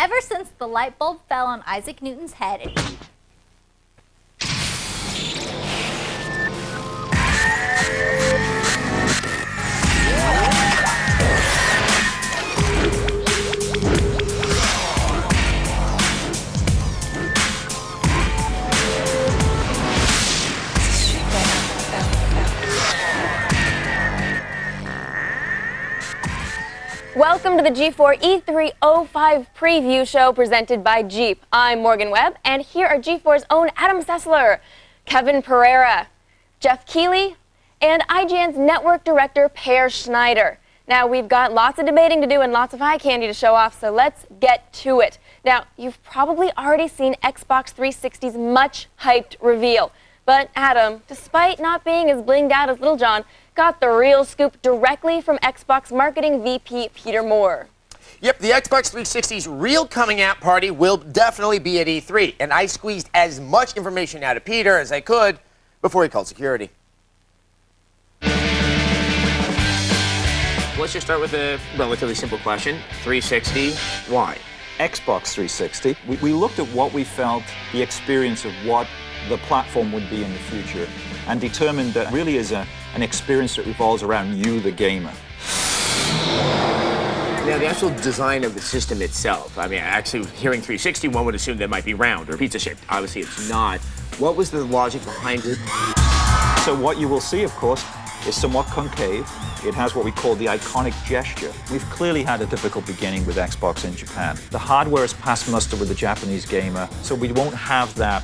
ever since the light bulb fell on Isaac Newton's head. Welcome to the G4 E305 preview show presented by Jeep. I'm Morgan Webb, and here are G4's own Adam Sessler, Kevin Pereira, Geoff Keighley, and IGN's network director, Schneider. Now, we've got lots of debating to do and lots of eye candy to show off, so let's get to it. Now, you've probably already seen Xbox 360's much-hyped reveal. But Adam, despite not being as blinged out as Little John, got the real scoop directly from Xbox marketing VP Peter Moore. Yep, the Xbox 360's real coming out party will definitely be at E3, and I squeezed as much information out of Peter as I could before he called security. Let's just start with a relatively simple question. 360, why? Xbox 360, we looked at what we felt the experience of what the platform would be in the future and determined that it really is an experience that revolves around you, the gamer. Now, the actual design of the system itself, I mean, actually hearing 360, one would assume that might be round or pizza-shaped. Obviously, it's not. What was the logic behind it? So what you will see, of course, is somewhat concave. It has what we call the iconic gesture. We've clearly had a difficult beginning with Xbox in Japan. The hardware is past muster with the Japanese gamer, so we won't have that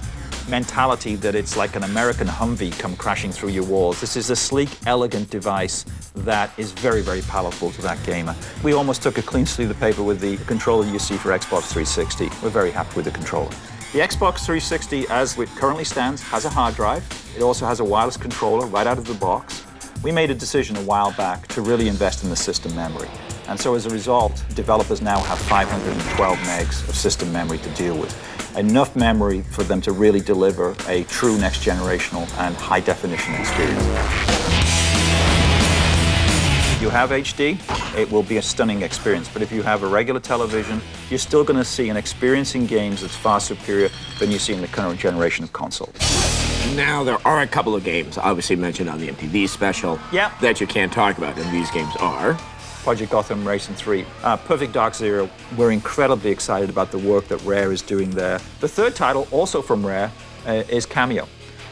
mentality that it's like an American Humvee come crashing through your walls. This is a sleek, elegant device that is very, very palatable to that gamer. We almost took a clean slate of paper with the controller you see for Xbox 360. We're very happy with the controller. The Xbox 360, as it currently stands, has a hard drive. It also has a wireless controller right out of the box. We made a decision a while back to really invest in the system memory. And so as a result, developers now have 512 megs of system memory to deal with. Enough memory for them to really deliver a true next-generational and high-definition experience. If you have HD, it will be a stunning experience. But if you have a regular television, you're still going to see an experience in games that's far superior than you see in the current generation of consoles. Now, there are a couple of games, obviously mentioned on the MTV special, that you can't talk about, and these games are Project Gotham Racing 3, Perfect Dark Zero. We're incredibly excited about the work that Rare is doing there. The third title, also from Rare, is Cameo.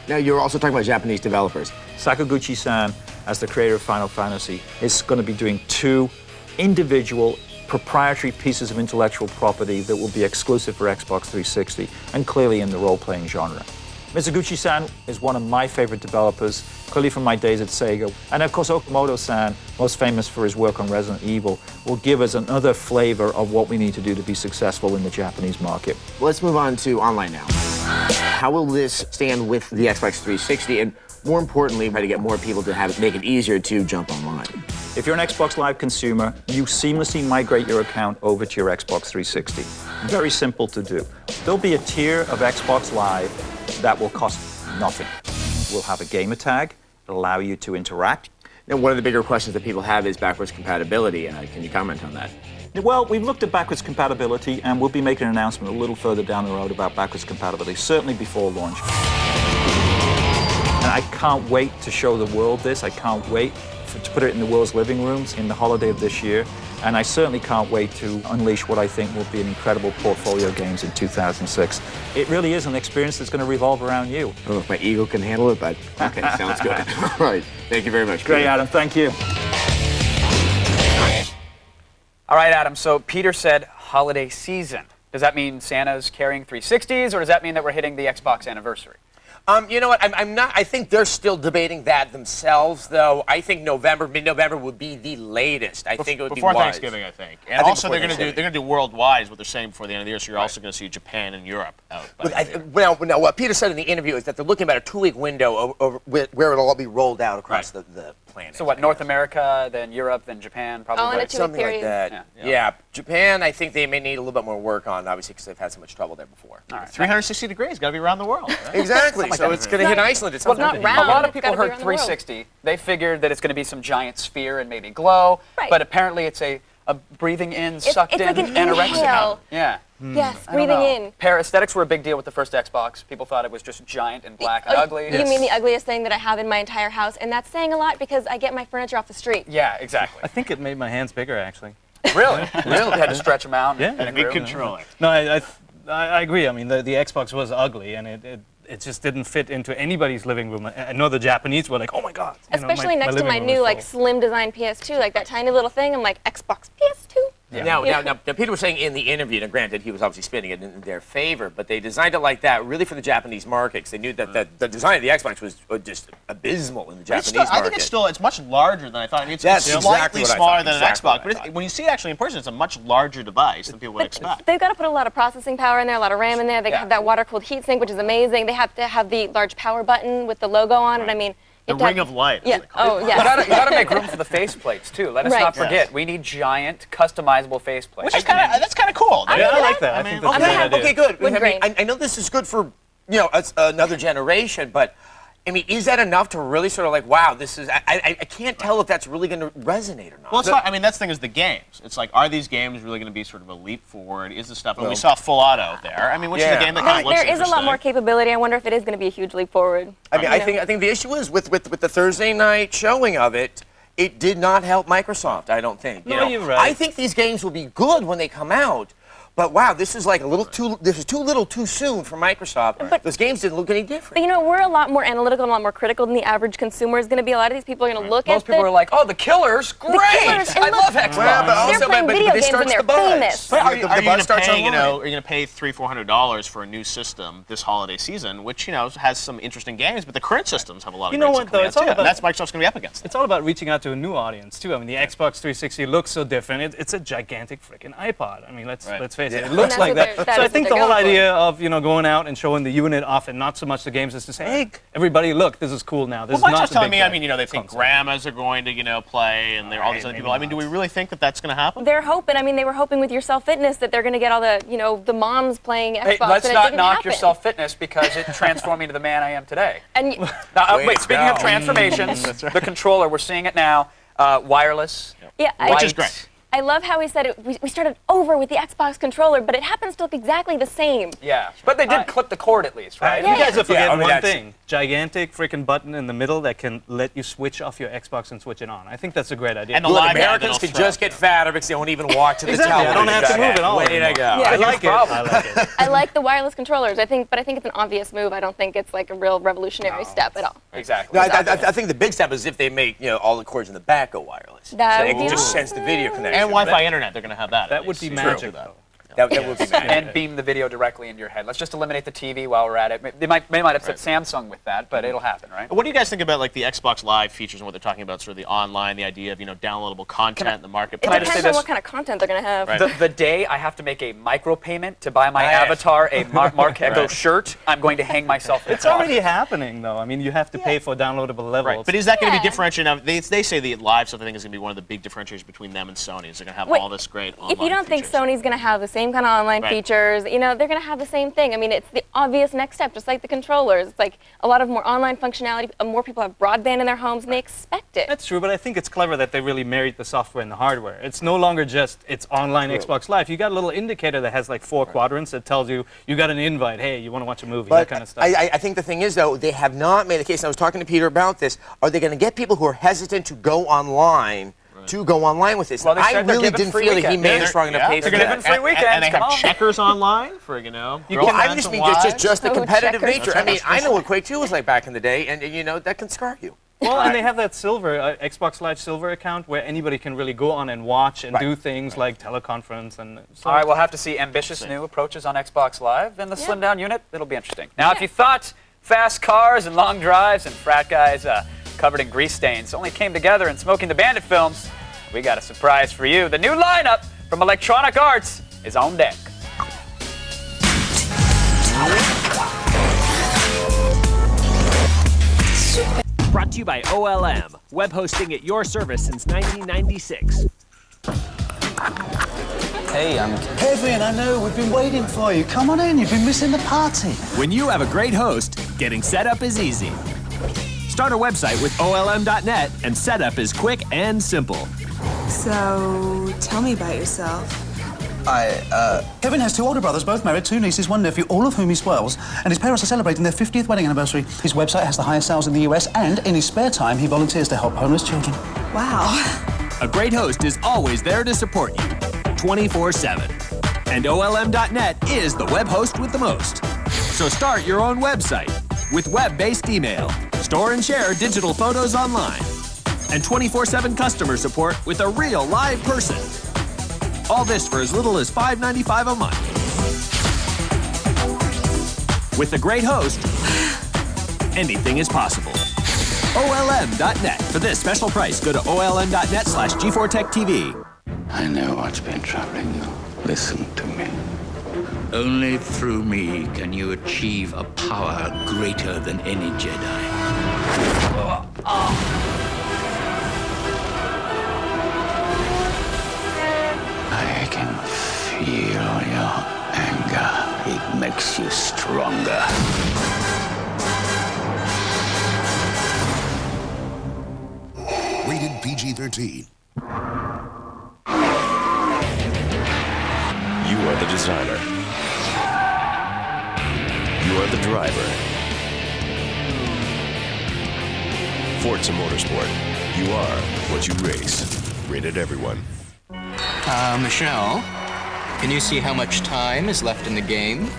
Now, you're also talking about Japanese developers. Sakaguchi-san, as the creator of Final Fantasy, is going to be doing two individual proprietary pieces of intellectual property that will be exclusive for Xbox 360 and clearly in the role-playing genre. Mizuguchi-san is one of my favorite developers, clearly from my days at Sega. And of course, Okamoto-san, most famous for his work on Resident Evil, will give us another flavor of what we need to do to be successful in the Japanese market. Let's move on to online now. How will this stand with the Xbox 360? And more importantly, try to get more people to make it easier to jump online. If you're an Xbox Live consumer, you seamlessly migrate your account over to your Xbox 360. Very simple to do. There'll be a tier of Xbox Live that will cost nothing. We'll have a gamer tag that'll allow you to interact. Now, one of the bigger questions that people have is backwards compatibility. Can you comment on that? Well, we've looked at backwards compatibility, and we'll be making an announcement a little further down the road about backwards compatibility, certainly before launch. And I can't wait to show the world this. I can't wait to put it in the world's living rooms in the holiday of this year. And I certainly can't wait to unleash what I think will be an incredible portfolio of games in 2006. It really is an experience that's going to revolve around you. I don't know if my ego can handle it, but okay, sounds good. All right, thank you very much. Great, Adam, thank you. All right, Adam, so Peter said holiday season. Does that mean Santa's carrying 360s, or does that mean that we're hitting the Xbox anniversary? You know what? I'm not. I think they're still debating that themselves, though. I think mid-November would be the latest. I think it would be before wise. Thanksgiving, I think. And also, they're going to do worldwide, is what they're saying before the end of the year. So you're also going to see Japan and Europe out. Well, what Peter said in the interview is that they're looking at a 2-week window where it'll all be rolled out across the planet. So what? North America, then Europe, then Japan, probably. Oh, in a 2-week Something period. like that. Yeah. Japan, I think they may need a little bit more work on, obviously, because they've had so much trouble there before. All right. 360 degrees, got to be around the world. Right? Exactly. So it's going to hit Iceland at some Well, point. not round. A lot of It's people gotta be heard around the world. 360. They figured that it's going to be some giant sphere and maybe glow. Right. But apparently it's a breathing in, sucked it's in, like an anorexic. inhale. Yeah. Yes, I don't breathing know. in. Aesthetics were a big deal with the first Xbox. People thought it was just giant and black and ugly. You mean the ugliest thing that I have in my entire house? And that's saying a lot because I get my furniture off the street. Yeah, exactly. I think it made my hands bigger, actually. Really? Really? You had to stretch them out. Yeah. And And big grew. controller. No, I agree. I mean, the Xbox was ugly, and it just didn't fit into anybody's living room. I know the Japanese were like, oh my God. You know, Especially next to living my room new is like full. slim design PS2, like that tiny little thing. I'm like, Xbox, PS2. Yeah. Now, Peter was saying in the interview, and granted, he was obviously spinning it in their favor, but they designed it like that really for the Japanese market, 'cause they knew that the design of the Xbox was just abysmal in the Japanese market. I think it's much larger than I thought. I mean, it's That's slightly exactly what I smaller thought, than exactly an what Xbox, I but thought. when you see it actually in person, it's a much larger device than people would expect. They've got to put a lot of processing power in there, a lot of RAM in there. They have that water-cooled heatsink, which is amazing. They have to have the large power button with the logo on it. I mean, The Ring of Light. Yeah. Oh, You yeah. gotta make room for the faceplates too. Let us Right. not forget, we need giant, customizable faceplates. Which is that's kind of cool. Yeah, I like that. I I think mean, that's a I'm great gonna idea. Okay, good. Wood I mean, grain. I know this is good for, another generation, but I mean, is that enough to really sort of like, wow, this is, I can't tell if that's really going to resonate or not. Well, it's not, I mean, that's the thing is the games. It's like, are these games really going to be sort of a leap forward? Is the stuff, and we saw Full Auto there. I mean, which is a game that kind of looks There is a lot more interesting. capability. I wonder if it is going to be a huge leap forward. I mean, I think the issue is with the Thursday night showing of it, it did not help Microsoft, I don't think. No, you're right. I think these games will be good when they come out, but wow, this is like this is too little too soon for Microsoft. Those games didn't look any different. But we're a lot more analytical and a lot more critical than the average consumer is going to be. A lot of these people are going to look at Most people are like, oh, the Killers, great! Killers, and I look, love Xbox. Well, but they're also, playing but video this games and starts they're the buzz. famous. But Are you the buzz going to starts pay, online. are you going to pay $300-400 for a new system this holiday season, which has some interesting games, but the current systems have a lot of You know great what, stuff though? coming It's out, all too. about- And that's Microsoft's going to be up against. It's all about reaching out to a new audience too. I mean, the Xbox 360 looks so different. It's a gigantic freaking iPod. I mean, let's face it. It looks that's like what that. they're- that So I is think what the they're whole going for. idea of going out and showing the unit off and not so much the games is to say, hey, everybody, look, this is cool now. This Well, is not Microsoft's the telling big me, guy they think console. grandmas are going to, play, and there are all these other people. I mean, do we really think that that's going to happen? They're hoping. I mean, they were hoping with your self-fitness that they're going to get all the, the moms playing Xbox. Hey, let's and it not didn't knock happen. your self-fitness because it transformed me into the man I am today. And Now, Way wait, to speaking of go. transformations, the controller, we're seeing it now, wireless, yeah, Which is light. great. I love how he said it. We started over with the Xbox controller, but it happens to look exactly the same. Yeah, but they did clip the cord at least, right? You guys are Yeah, I forgetting mean, one that's- thing. Gigantic freaking button in the middle that can let you switch off your Xbox and switch it on. I think that's a great idea. And the Good, live ad Americans that'll can throw. just get fatter because they won't even walk to the Exactly, I television. don't have to move at all Way to anymore. go. Yeah. I Huge like it. problem. I like it. I like the wireless controllers. But I think it's an obvious move. I don't think it's like a real revolutionary step at all. Exactly. No, I think the big step is if they make all the cords in the back go wireless. That so they would can be just awesome. sense the video connection. And Wi-Fi internet, they're going to have that. That would be magic, though. That would be magic. And beam the video directly into your head. Let's just eliminate the TV while we're at it. They might upset Samsung with that, but it'll happen, right? What do you guys think about like the Xbox Live features and what they're talking about, sort of the online, the idea of downloadable content in the It marketplace? I just say depends on this? what kind of content they're going to have. Right. The day I have to make a micropayment to buy my Nice. avatar a Mark Echo shirt, I'm going to hang myself in It's already happening, though. I mean, you have to pay for downloadable levels. Right. But is that going to Yeah. be differentiated? Now, they say the Live stuff I think is going to be one of the big differentiators between them and Sony. Is they're going to have Wait, all this great online If you don't think features. Sony's going to have the same kind of online Right. features, they're going to have the same thing. I mean, it's the obvious next step, just like the controllers. It's like a lot of more online functionality. More people have broadband in their homes, and they expect it. That's true, but I think it's clever that they really married the software and the hardware. It's no longer just it's online Xbox Live. You got a little indicator that has like 4 quadrants that tells you got an invite. Hey, you want to watch a movie? But that kind of stuff. I think the thing is, though, they have not made the case. And I was talking to Peter about this. Are they going to get people who are hesitant to go online to go online with this? Well, they I said they're really giving didn't free feel that he weekends. made a strong enough case They're for gonna that. give free weekends. And they come have on. checkers online for Well, girlfriends I just and mean wives. just the Oh, competitive checkers. nature. I mean, I know what Quake 2 was like back in the day, and that can scar you. Well, and they have that silver Xbox Live Silver account where anybody can really go on and watch and do things like teleconference and. So All right, we'll have to see ambitious new approaches on Xbox Live and the slimmed down unit. It'll be interesting. Now, if you thought fast cars and long drives and frat guys covered in grease stains only came together in Smoking the Bandit films, we got a surprise for you. The new lineup from Electronic Arts is on deck. Brought to you by OLM, web hosting at your service since 1996. Hey, Kevin, I know, we've been waiting for you. Come on in, you've been missing the party. When you have a great host, getting set up is easy. Start a website with OLM.net and setup is quick and simple. So, tell me about yourself. Kevin has 2 older brothers, both married, 2 nieces, 1 nephew, all of whom he spoils, and his parents are celebrating their 50th wedding anniversary. His website has the highest sales in the US, and in his spare time, he volunteers to help homeless children. Wow. A great host is always there to support you, 24/7. And OLM.net is the web host with the most. So start your own website with web-based email. Store and share digital photos online. And 24/7 customer support with a real live person. All this for as little as $5.95 a month. With a great host, anything is possible. OLM.net. For this special price, go to OLM.net/G4TechTV. I know what's been troubling you. Listen to me. Only through me can you achieve a power greater than any Jedi. I can feel your anger. It makes you stronger. Rated PG-13. You are the designer. You are the driver. Forza Motorsport. You are what you race. Rated everyone. Michelle, can you see how much time is left in the game?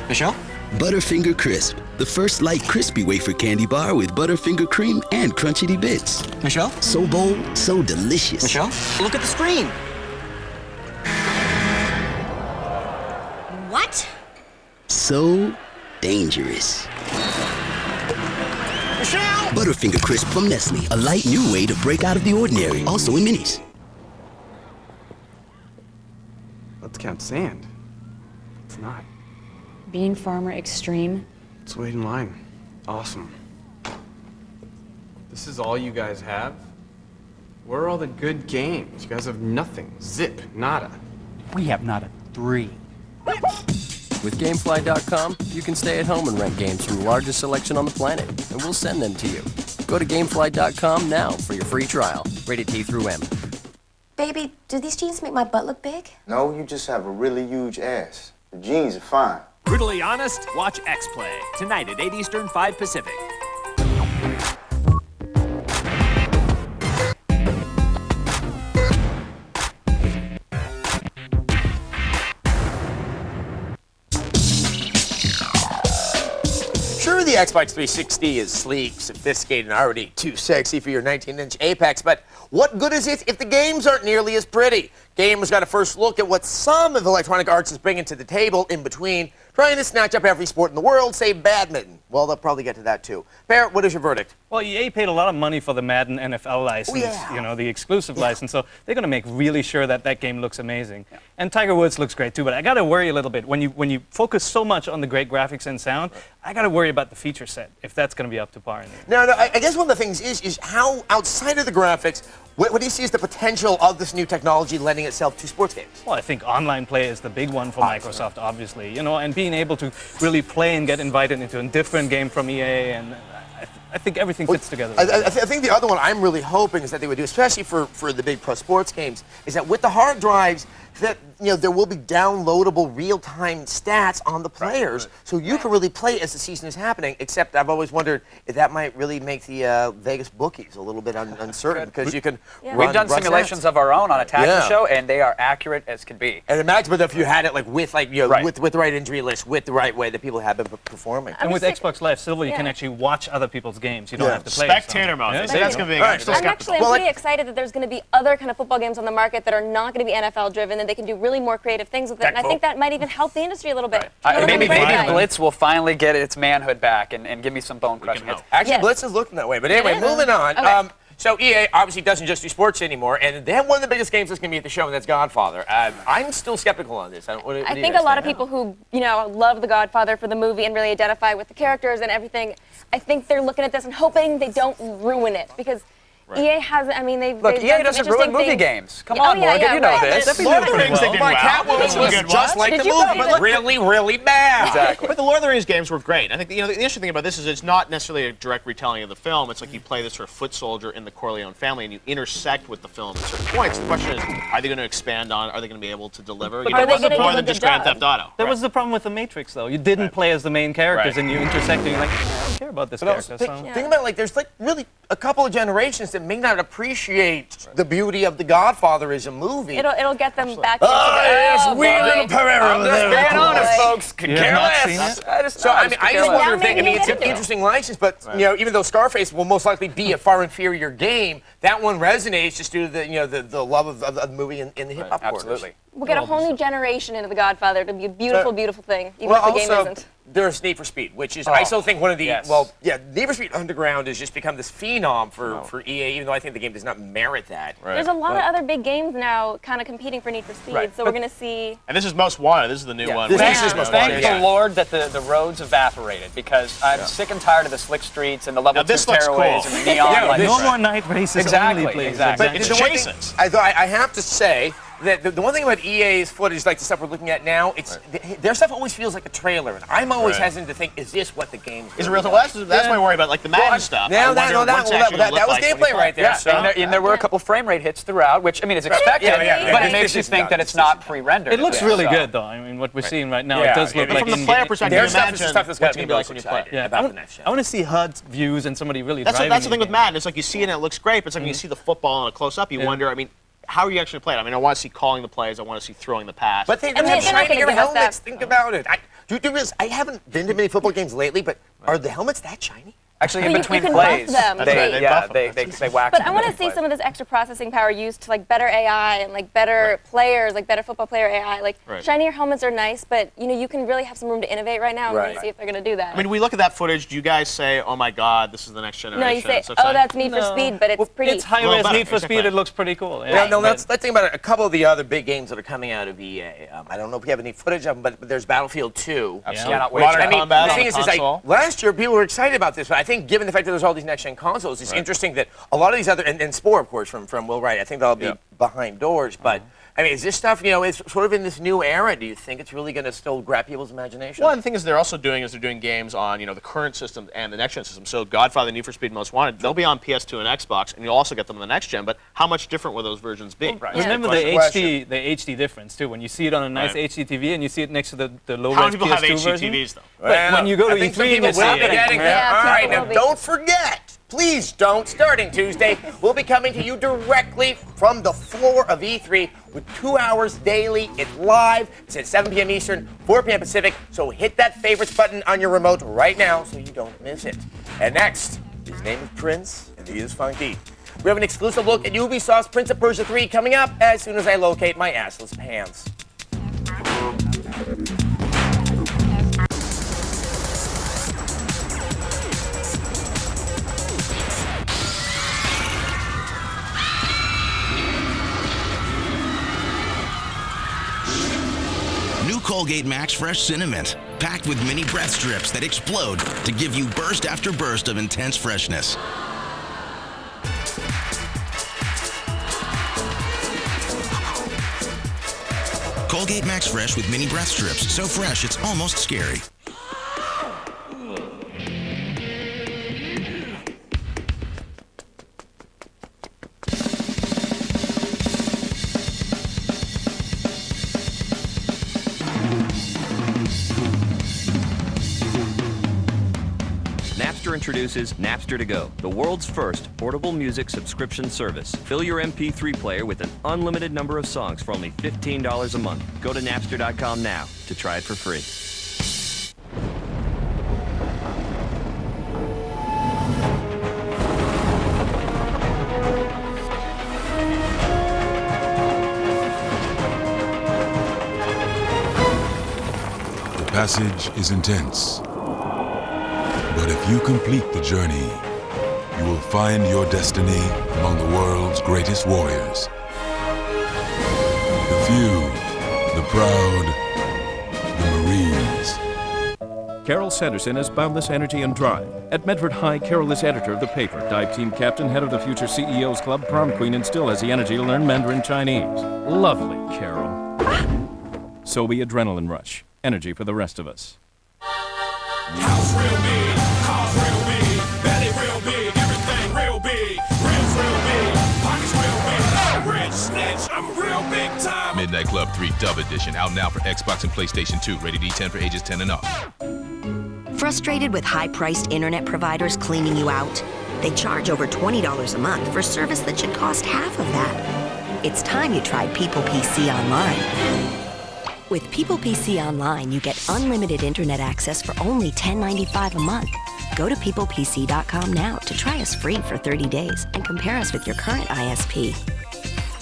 Michelle? Butterfinger Crisp, the first light crispy wafer candy bar with Butterfinger cream and crunchy bits. Michelle? So bold, so delicious. Michelle? Look at the screen. What? So dangerous. Michelle! Butterfinger Crisp from Nestle, a light new way to break out of the ordinary. Also in minis. Let's count sand. It's not. Bean Farmer Extreme. Let's wait in line. Awesome. This is all you guys have? Where are all the good games? You guys have nothing. Zip. Nada. We have not a 3. With Gamefly.com, you can stay at home and rent games from the largest selection on the planet, and we'll send them to you. Go to Gamefly.com now for your free trial. Rated T through M. Baby, do these jeans make my butt look big? No, you just have a really huge ass. The jeans are fine. Brutally honest? Watch X-Play. Tonight at 8 Eastern, 5 Pacific. Sure, the Xbox 360 is sleek, sophisticated, and already too sexy for your 19-inch Apex, but what good is it if the games aren't nearly as pretty? Gamers got a first look at what some of Electronic Arts is bringing to the table in between, trying to snatch up every sport in the world, save badminton. Well, they'll probably get to that too. Pereira, what is your verdict? Well, EA paid a lot of money for the Madden NFL license, you know, the exclusive license, so they're going to make really sure that that game looks amazing. And Tiger Woods looks great too, but I got to worry a little bit. When you focus so much on the great graphics and sound, I got to worry about the feature set, if that's going to be up to par in there. No, I guess one of the things is how, outside of the graphics, what do you see as the potential of this new technology lending itself to sports games? Well, I think online play is the big one for Microsoft, obviously, you know, and being able to really play and get invited into a different game from EA, and I think everything fits together. I think the other one I'm really hoping is that they would do, especially for the big pro sports games, is that with the hard drives, that there will be downloadable real-time stats on the players, so you can really play as the season is happening. Except I've always wondered if that might really make the Vegas bookies a little bit uncertain, because you can. We've done simulations of our own on a tackle show, and they are accurate as can be. And imagine if you had it with with the right injury list, with the right way that people have been performing. And with Xbox Live Silver, you can actually watch other people's games. You don't have to play. Spectator mode. That's going to be. I'm pretty excited that there's going to be other kind of football games on the market that are not going to be NFL driven, and they can do really more creative things with it. And I think that might even help the industry a little bit. Maybe Blitz will finally get its manhood back and give me some bone crushing hits. Actually, Blitz is looking that way. But anyway, moving on. Okay. So EA obviously doesn't just do sports anymore, and they have one of the biggest games that's going to be at the show, and that's Godfather. I'm still skeptical on this. I think a lot of people who love The Godfather for the movie and really identify with the characters and everything, I think they're looking at this and hoping they don't ruin it, because EA hasn't. I mean, they've Look, they've EA done some doesn't ruin movie things. games. Come on, Morgan, you know this. Lord of the Rings, they did well. Catwoman was just like the movie, but really, really bad. Exactly. But the Lord of the Rings games were great. I think the interesting thing about this is it's not necessarily a direct retelling of the film. It's like you play this sort of foot soldier in the Corleone family, and you intersect with the film at certain points. The question is, are they going to expand on it? Are they going to be able to deliver? But are they gonna more do than a just good Grand job? Theft Auto. That was the problem with The Matrix, though. You didn't play as the main characters, and you intersected, and you're like, I don't care about this character. Think about it, like, there's like really a couple of generations that may not appreciate the beauty of The Godfather as a movie. It'll get them back into yes, we little Pereira. I'm just being honest, folks. Could You care have not less. seen I just wonder if Now maybe it's they an do. interesting license, but you know, even though Scarface will most likely be a far inferior game, that one resonates just due to the love of the movie in the hip hop quarters. Absolutely. We'll get a whole new generation into The Godfather. It'll be a beautiful, beautiful thing, even Well, if the game also, isn't. there's Need for Speed, which is, I still think one of the, Need for Speed Underground has just become this phenom for EA, even though I think the game does not merit that. There's a lot of other big games now kind of competing for Need for Speed, so we're going to see... And this is Most Wanted. This is the new one. Thank the Lord that the roads evaporated, because I'm sick and tired of the slick streets and the level 2 tearaways and the neon lights. No more night races only, please. Exactly. But it's chases. I have to say that the one thing about EA's footage, like the stuff we're looking at now, it's their stuff always feels like a trailer, and I'm always hesitant to think, is this what the game's Is it real? That's my worry about, like the Madden stuff. That was gameplay right there. And there were a couple frame rate hits throughout, which, I mean, it's expected, but it makes you think that it's not pre-rendered. It looks really good, though. I mean, what we're seeing right now, it does look like... From the player perspective, their stuff imagine is the stuff that's what's going going to be like when you play. Yeah, about the next show. I want to see HUD views and somebody really That's driving the thing with Madden. It's like you see it and it looks great, but it's like when you see the football on a close-up, you wonder, I mean, how are you actually playing? I mean, I want to see calling the plays. I want to see throwing the pass. But they have shinier helmets. Think about it. Do you realize, I haven't been to many football games lately, but are the helmets that shiny? Actually, in between you can plays, buff them. they wax But them I want to in see play. some of this extra processing power used to like better AI and like better players, like better football player AI. Like shinier helmets are nice, but you can really have some room to innovate right now. And we're gonna see if they're gonna do that. I mean, we look at that footage. Do you guys say, "Oh my God, this is the next generation"? No, you say, "Oh, that's Need for Speed," but it's pretty. It's high-res Need for Speed. It looks pretty cool. Yeah, no, let's think about it. A couple of the other big games that are coming out of EA. I don't know if we have any footage of them, but there's Battlefield 2. Absolutely. I mean, the thing is like, last year people were excited about this, but I think given the fact that there's all these next-gen consoles, it's interesting that a lot of these other, and Spore, of course, from Will Wright, I think that'll be behind doors, but I mean, is this stuff, it's sort of in this new era. Do you think it's really going to still grab people's imagination? Well, the thing is, they're also doing games on, the current system and the next-gen system. So Godfather, Need for Speed, Most Wanted, they'll be on PS2 and Xbox, and you'll also get them on the next-gen, but how much different will those versions be? Remember the HD difference, too. When you see it on a nice HD TV and you see it next to the low-res PS2 version. How many people have HD TVs, though? Well, when you go to E3 and you see it. All right, now don't forget. Please don't. Starting Tuesday, we'll be coming to you directly from the floor of E3 with 2 hours daily. It's live. It's at 7 p.m. Eastern, 4 p.m. Pacific. So hit that favorites button on your remote right now so you don't miss it. And next, his name is Prince, and he is funky. We have an exclusive look at Ubisoft's Prince of Persia 3 coming up as soon as I locate my assless pants. New Colgate Max Fresh Cinnamon, packed with mini breath strips that explode to give you burst after burst of intense freshness. Colgate Max Fresh with mini breath strips, so fresh it's almost scary. Napster introduces Napster To Go, the world's first portable music subscription service. Fill your MP3 player with an unlimited number of songs for only $15 a month. Go to Napster.com now to try it for free. The passage is intense. But if you complete the journey, you will find your destiny among the world's greatest warriors. The few, the proud, the Marines. Carol Sanderson as Boundless Energy and Drive. At Medford High, Carol is editor of the paper, dive team captain, head of the Future CEOs Club, prom queen, and still has the energy to learn Mandarin Chinese. Lovely, Carol. So be Adrenaline Rush. Energy for the rest of us. House real big, cars real big, belly real big, everything real big, rims real big, pockets real big, rich snitch, I'm real big time. Midnight Club 3 Dub Edition, out now for Xbox and PlayStation 2, rated E10 for ages 10 and up. Frustrated with high-priced internet providers cleaning you out? They charge over $20 a month for service that should cost half of that. It's time you tried People PC Online. With People PC Online, you get unlimited internet access for only $10.95 a month. Go to peoplepc.com now to try us free for 30 days and compare us with your current ISP.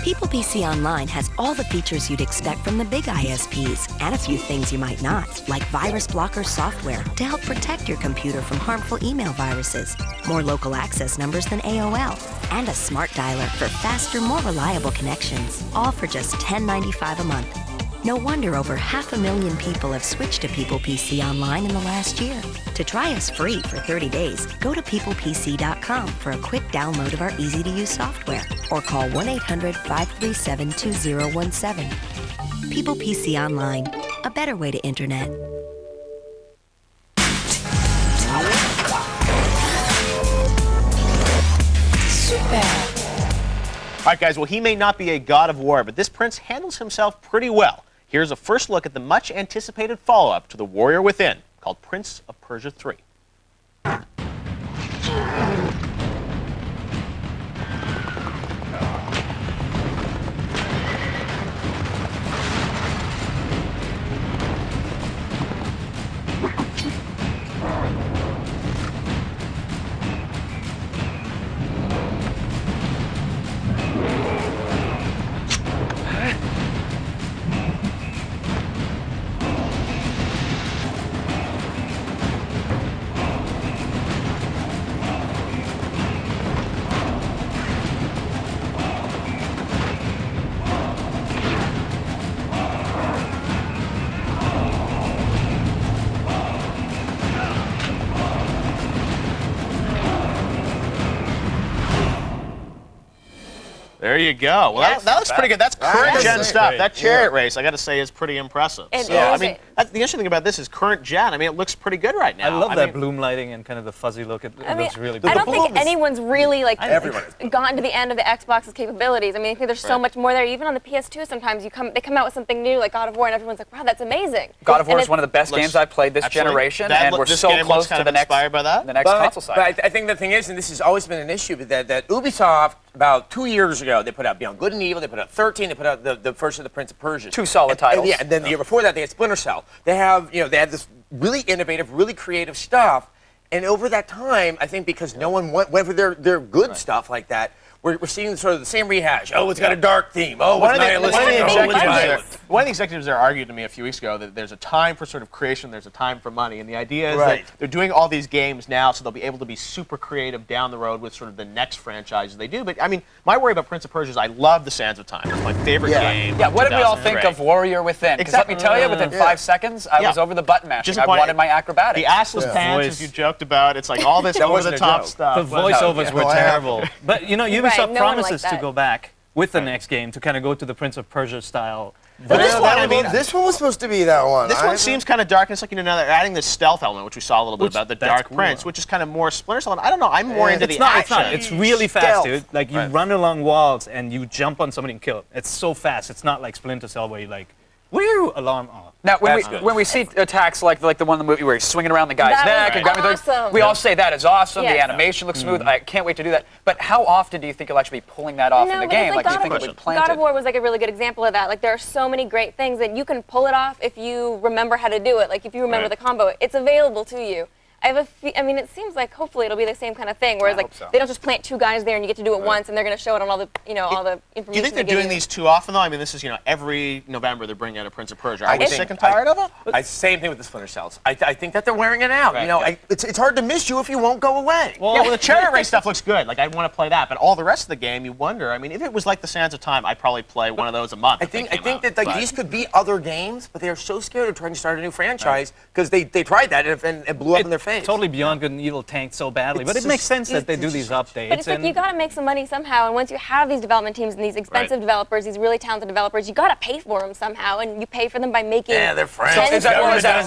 People PC Online has all the features you'd expect from the big ISPs and a few things you might not, like virus blocker software to help protect your computer from harmful email viruses, more local access numbers than AOL, and a smart dialer for faster, more reliable connections, all for just $10.95 a month. No wonder over 500,000 people have switched to People PC Online in the last year. To try us free for 30 days, go to peoplepc.com for a quick download of our easy-to-use software or call 1-800-537-2017. People PC Online, a better way to internet. Super. All right, guys, well, he may not be a god of war, but this prince handles himself pretty well. Here's a first look at the much-anticipated follow-up to The Warrior Within, called Prince of Persia 3. There you go. Well, that looks pretty good. That's current-gen stuff. That chariot race, I got to say, is pretty impressive. I mean, the interesting thing about this is current-gen. I mean, it looks pretty good right now. I love that bloom lighting and kind of the fuzzy look. It looks really good. I don't think anyone's really gotten to the end of the Xbox's capabilities. I mean, I think there's so much more there. Even on the PS2, sometimes they come out with something new like God of War, and everyone's like, wow, that's amazing. God of War is one of the best games I've played this generation, and we're so close to the next console side. But I think the thing is, and this has always been an issue, that Ubisoft, about 2 years ago, they put out Beyond Good and Evil, they put out 13, they put out the first of the Prince of Persia. 2 solid titles. And then the year before that, they had Splinter Cell. They have, they had this really innovative, really creative stuff. And over that time, I think because no one went for their good stuff like that, we're seeing sort of the same rehash. Oh, it's got a dark theme. Oh, it's nihilistic. One of the executives there argued to me a few weeks ago that there's a time for sort of creation, there's a time for money, and the idea is that they're doing all these games now so they'll be able to be super creative down the road with sort of the next franchises they do. But, I mean, my worry about Prince of Persia is I love The Sands of Time. It's my favorite game. Yeah, what did we all think of Warrior Within? Because let me tell you, within 5 seconds, I was over the button mashing. I wanted my acrobatics. The assless pants, as you joked about, it's like all this over-the-top stuff. The voiceovers were terrible. But, Ubisoft promises to go back with the next game to kind of go to the Prince of Persia style. But this one was supposed to be that one. This one seems kind of dark. It's like, now they're adding this stealth element, which we saw a little bit about, the Dark Prince, which is kind of more Splinter Cell. I don't know, I'm more into the action. It's really fast, dude. Like, you run along walls and you jump on somebody and kill it. It's so fast. It's not like Splinter Cell where you like, woo, alarm off. Now, when we see attacks like the one in the movie where he's swinging around the guy's neck and grabbing things, we all say that is awesome. The animation looks smooth. I can't wait to do that. But how often do you think you'll actually be pulling that off in the game? Like, do you think it'll be planted? God of War was like a really good example of that. Like, there are so many great things that you can pull it off if you remember how to do it. Like, if you remember the combo, it's available to you. I mean, it seems like hopefully it'll be the same kind of thing, whereas like they don't just plant 2 guys there and you get to do it once, and they're going to show it on all the, all the information. Do you think they're doing these too often, though? I mean, this is, every November they're bringing out a Prince of Persia. Are we sick and tired of it? Same thing with the Splinter Cells. I think that they're wearing it out. Right, it's hard to miss you if you won't go away. Well, the chariot race stuff looks good. Like, I want to play that, but all the rest of the game, you wonder. I mean, if it was like the Sands of Time, I'd probably play one of those a month. I think that these could be other games, but they are so scared of trying to start a new franchise because they tried that and it blew up in their face. Totally Beyond Good and Evil tanked so badly, but it makes sense that they do these updates. But it's like you got to make some money somehow, and once you have these development teams and these expensive developers, these really talented developers, you got to pay for them somehow, and you pay for them by making. Yeah, they're friends. So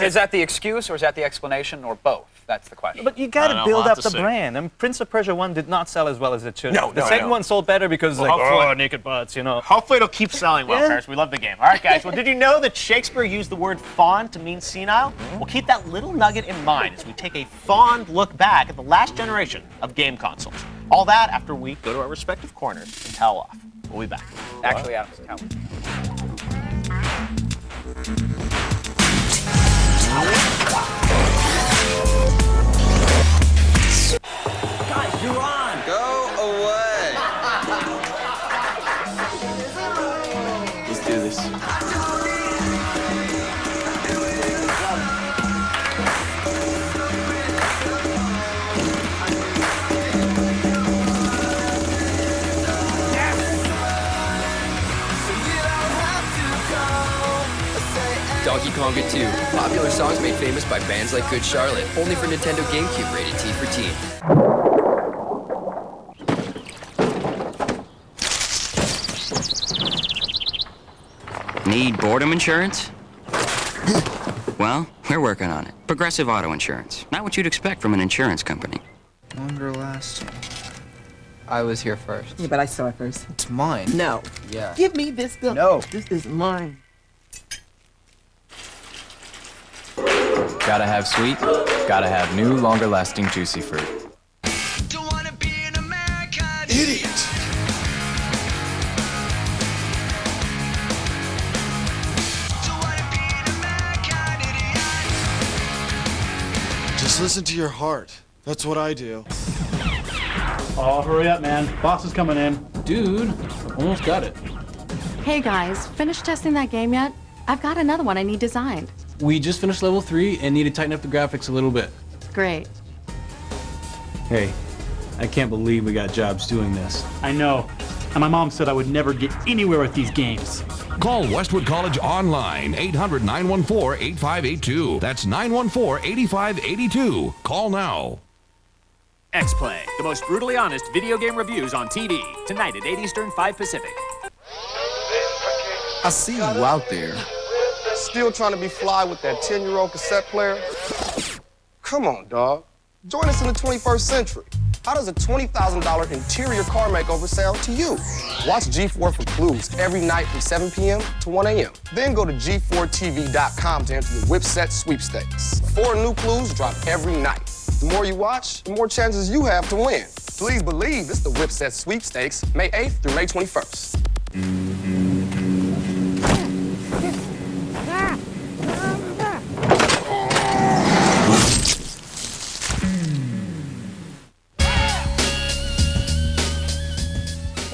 is that the excuse, or is that the explanation, or both? That's the question. But you got to build up the brand. And Prince of Persia 1 did not sell as well as it should. No, the second one sold better because naked butts, Hopefully it'll keep selling well, Paris. We love the game. All right, guys. Well, did you know that Shakespeare used the word fond to mean senile? We'll keep that little nugget in mind as we take a fond look back at the last generation of game consoles. All that after we go to our respective corners and towel off. We'll be back. Actually, Adam's towel. Guys, you're on! Go away! Let's do this. Donkey Konga 2. Popular songs made famous by bands like Good Charlotte. Only for Nintendo GameCube, rated T for teen. Need boredom insurance? Well, we're working on it. Progressive Auto Insurance. Not what you'd expect from an insurance company. Wanderlust. I was here first. Yeah, but I saw it first. It's mine. No. Yeah. Give me this gun. No. This is mine. Gotta have sweet, gotta have new, longer-lasting juicy fruit. Idiot! Just listen to your heart. That's what I do. Oh, hurry up, man. Boss is coming in. Dude, almost got it. Hey guys, finished testing that game yet? I've got another one I need designed. We just finished level 3 and need to tighten up the graphics a little bit. Great. Hey, I can't believe we got jobs doing this. I know. And my mom said I would never get anywhere with these games. Call Westwood College online, 800-914-8582. That's 914-8582. Call now. X-Play, the most brutally honest video game reviews on TV. Tonight at 8 Eastern, 5 Pacific. I see you out there. Still trying to be fly with that 10-year-old cassette player? Come on, dog. Join us in the 21st century. How does a $20,000 interior car makeover sound to you? Watch G4 for clues every night from 7 p.m. to 1 a.m. Then go to G4TV.com to enter the Whipset sweepstakes. 4 new clues drop every night. The more you watch, the more chances you have to win. Please believe it's the Whipset sweepstakes, May 8th through May 21st.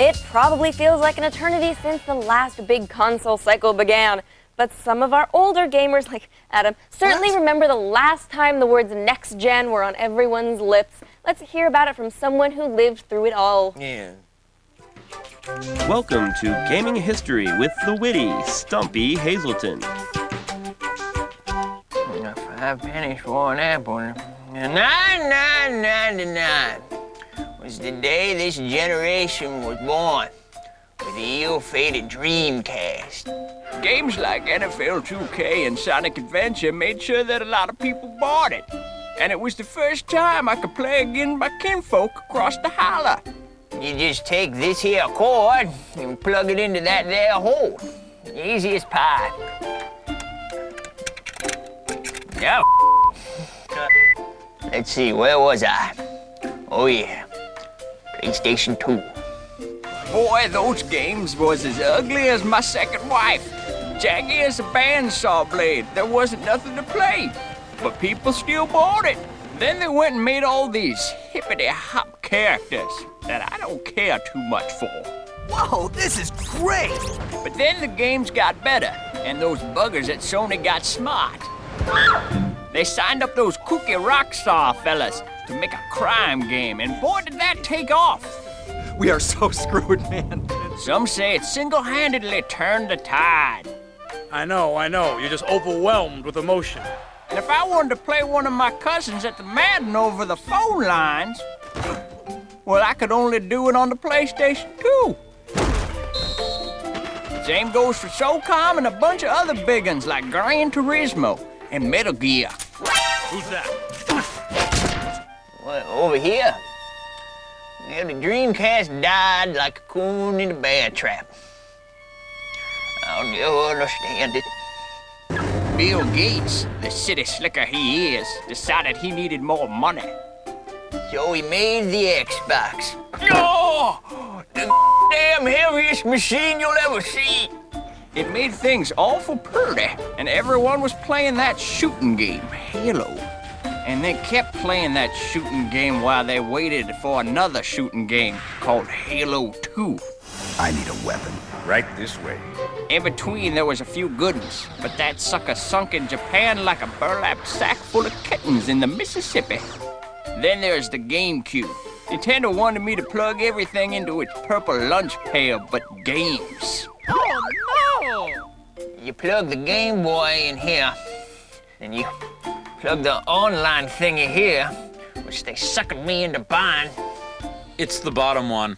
It probably feels like an eternity since the last big console cycle began, but some of our older gamers, like Adam, certainly remember the last time the words next gen were on everyone's lips. Let's hear about it from someone who lived through it all. Yeah. Welcome to Gaming History with the witty Stumpy Hazelton. 5 pennies for an apple. 9.99 was the day this generation was born, with the ill-fated Dreamcast. Games like NFL 2K and Sonic Adventure made sure that a lot of people bought it. And it was the first time I could play against my kinfolk across the holler. You just take this here cord and plug it into that there hole. Easy as pie. Yeah. Let's see, where was I? Oh yeah, PlayStation 2. Boy, those games was as ugly as my second wife. Jaggy as a bandsaw blade. There wasn't nothing to play. But people still bought it. Then they went and made all these hippity-hop characters that I don't care too much for. Whoa, this is great! But then the games got better, and those buggers at Sony got smart. They signed up those kooky rockstar fellas to make a crime game, and boy, did that take off. We are so screwed, man. Some say it single-handedly turned the tide. I know. You're just overwhelmed with emotion. And if I wanted to play one of my cousins at the Madden over the phone lines, well, I could only do it on the PlayStation 2. Same goes for SOCOM and a bunch of other big ones like Gran Turismo and Metal Gear. Who's that? Well, over here. Yeah, the Dreamcast died like a coon in a bear trap. I'll never understand it. Bill Gates, the city slicker he is, decided he needed more money. So he made the Xbox. Oh! The damn heaviest machine you'll ever see. It made things awful pretty, and everyone was playing that shooting game, Halo. And they kept playing that shooting game while they waited for another shooting game called Halo 2. I need a weapon. Right this way. In between, there was a few good ones, but that sucker sunk in Japan like a burlap sack full of kittens in the Mississippi. Then there's the Gamecube. Nintendo wanted me to plug everything into its purple lunch pail but games. Oh, no! You plug the Game Boy in here, and you plug the online thingy here, which they suckered me into buying. It's the bottom one.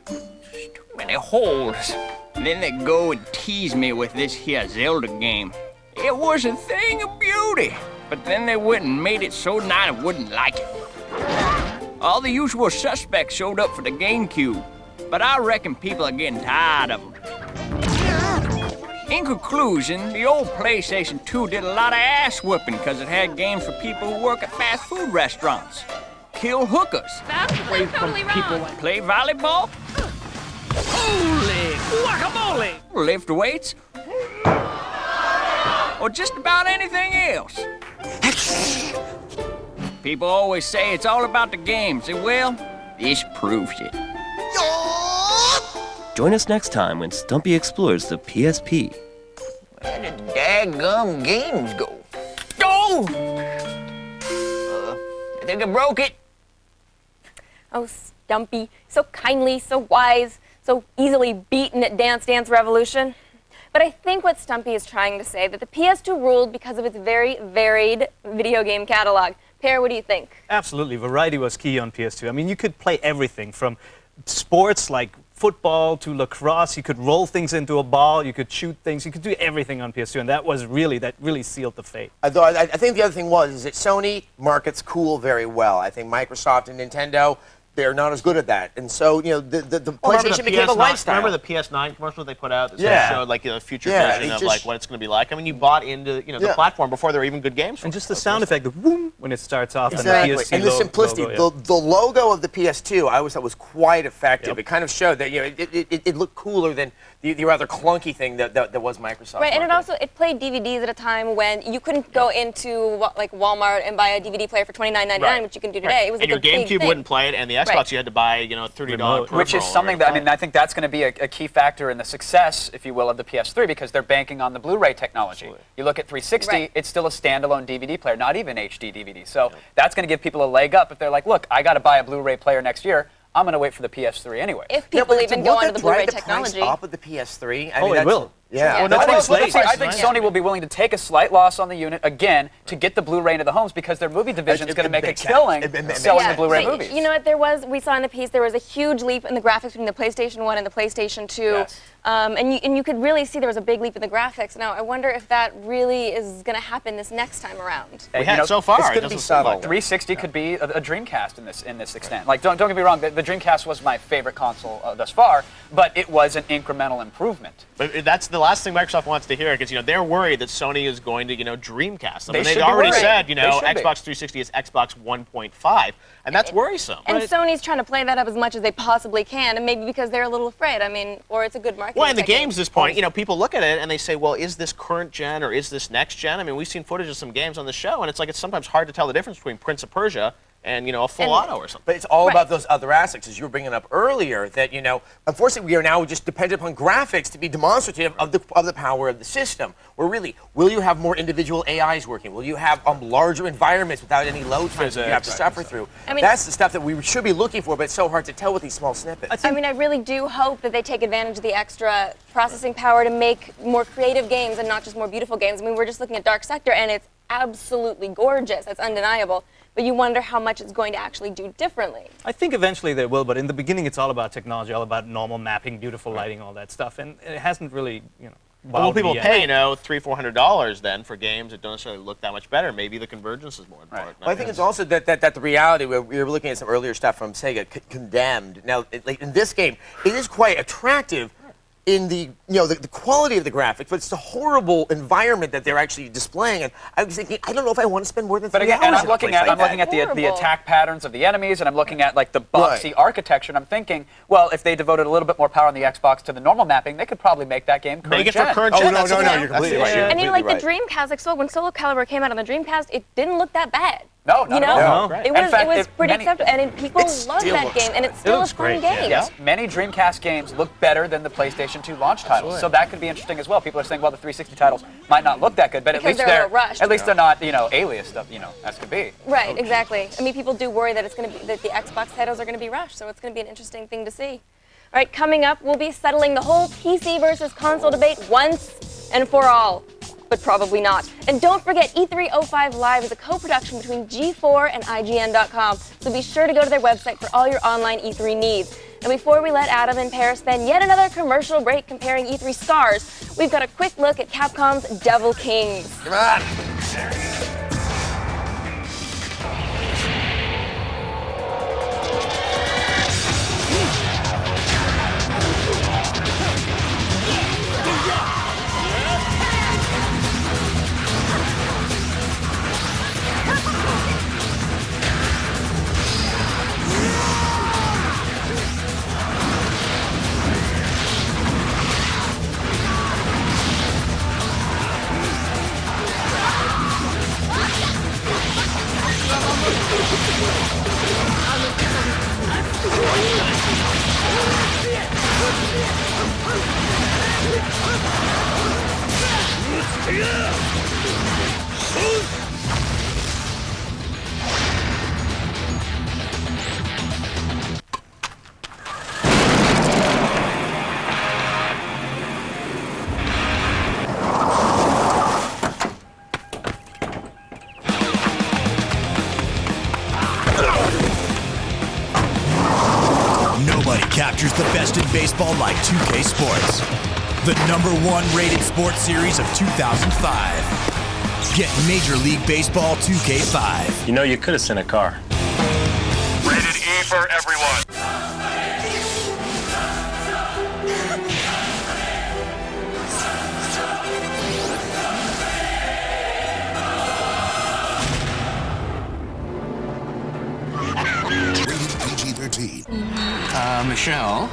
Too many holes. Then they go and tease me with this here Zelda game. It was a thing of beauty, but then they went and made it so I wouldn't like it. All the usual suspects showed up for the GameCube, but I reckon people are getting tired of them. In conclusion, the old PlayStation 2 did a lot of ass whooping because it had games for people who work at fast food restaurants, kill hookers, play volleyball, Holy guacamole! lift weights, or just about anything else. People always say it's all about the games, and well, this proves it. Join us next time when Stumpy explores the PSP. Where did the daggum games go? Go! I think I broke it. Oh, Stumpy, so kindly, so wise, so easily beaten at Dance Dance Revolution. But I think what Stumpy is trying to say, that the PS2 ruled because of its very varied video game catalog. Pear, what do you think? Absolutely. Variety was key on PS2. I mean, you could play everything from sports like football to lacrosse. You could roll things into a ball. You could shoot things. You could do everything on PS2, and that really sealed the fate. Although I think the other thing is that Sony markets cool very well. I think Microsoft and Nintendo, they're not as good at that. And so, you know, the PlayStation became a lifestyle. Remember the PS9 commercial they put out that sort of showed like a future vision of like what it's going to be like? I mean, you bought into the platform before there were even good games. And just the sound effect, the whoom, when it starts off. Exactly. And the PSP and the simplicity. Logo, the logo of the PS2, I always thought was quite effective. It kind of showed that it looked cooler than the rather clunky thing that was Microsoft. Right, and it played DVDs at a time when you couldn't go into like Walmart and buy a DVD player for $29.99, which you can do today. It was and like your a big GameCube thing. wouldn't play it, and the Xbox you had to buy $30 peripheral. Which is something that, I mean, I think that's going to be a key factor in the success, if you will, of the PS3 because they're banking on the Blu-ray technology. Absolutely. You look at 360, it's still a standalone DVD player, not even HD DVD. So that's going to give people a leg up if they're like, look, I got to buy a Blu-ray player next year. I'm going to wait for the PS3 anyway. If people even go onto the Blu-ray technology. Up with the PS3. I mean, it will. Yeah. Well, I think Sony will be willing to take a slight loss on the unit again to get the Blu-ray into the homes because their movie division is going to make a killing selling the Blu-ray movies. You know what? We saw in the piece there was a huge leap in the graphics between the PlayStation 1 and the PlayStation 2. Yes. And you could really see there was a big leap in the graphics. Now, I wonder if that really is going to happen this next time around. So far, it's going to be subtle. 360 could be a Dreamcast in this extent. Like, don't get me wrong, the Dreamcast was my favorite console thus far, but it was an incremental improvement. But that's the last thing Microsoft wants to hear because they're worried that Sony is going to Dreamcast. I mean, they've already said Xbox 360 is Xbox 1.5, and that's worrisome. And Sony's trying to play that up as much as they possibly can, and maybe because they're a little afraid. I mean, or it's a good marketing. Well, make and the that game. games at this point, you know, people look at it and they say, well, is this current gen or is this next gen? I mean, we've seen footage of some games on the show, and it's like it's sometimes hard to tell the difference between Prince of Persia and, you know, a full auto or something. But it's all about those other aspects, as you were bringing up earlier, that, you know, unfortunately we are now just dependent upon graphics to be demonstrative of the power of the system. Where really, will you have more individual AIs working? Will you have larger environments without any load times that you have to suffer through? I mean, that's the stuff that we should be looking for, but it's so hard to tell with these small snippets. I mean, I really do hope that they take advantage of the extra processing power to make more creative games and not just more beautiful games. I mean, we're just looking at Dark Sector, and it's absolutely gorgeous. That's undeniable. But you wonder how much it's going to actually do differently. I think eventually they will, but in the beginning it's all about technology, all about normal mapping, beautiful lighting, all that stuff, and it hasn't really, you know, Well, wowed me people yet. pay, you know, $300-400 then for games that don't necessarily look that much better. Maybe the convergence is more important. Well, I think it's also that the reality, we were looking at some earlier stuff from Sega, Condemned. Now, like in this game, it is quite attractive in the, you know, the quality of the graphics, but it's the horrible environment that they're actually displaying. And I was thinking, I don't know if I want to spend more than 3 hours. And I'm looking at the attack patterns of the enemies, and I'm looking at like the boxy architecture, and I'm thinking, well, if they devoted a little bit more power on the Xbox to the normal mapping, they could probably make that game current Make it for gen. current gen. No, you're completely right. And you know, like the Dreamcast, like when Soul Calibur came out on the Dreamcast, it didn't look that bad. No, you know, no. it was pretty acceptable, and people loved still that looks game, and it's still a fun game. Yes, many Dreamcast games look better than the PlayStation 2 launch titles, so that could be interesting as well. People are saying, well, the 360 titles might not look that good, but Because at least they're not, you know, alias stuff, you know, as could be. Right, exactly. I mean, people do worry that it's going to be that the Xbox titles are going to be rushed, so it's going to be an interesting thing to see. All right, coming up, we'll be settling the whole PC versus console debate once and for all. But probably not. And don't forget, E305 Live is a co-production between G4 and IGN.com, so be sure to go to their website for all your online E3 needs. And before we let Adam and Paris spend yet another commercial break comparing E3 stars, we've got a quick look at Capcom's Devil Kings. Come on! Nobody captures the best in baseball like 2K Sports, the #1 rated sports series of 2005. Get Major League Baseball 2K5. You know, you could have sent a car. Rated E for everyone. Michelle?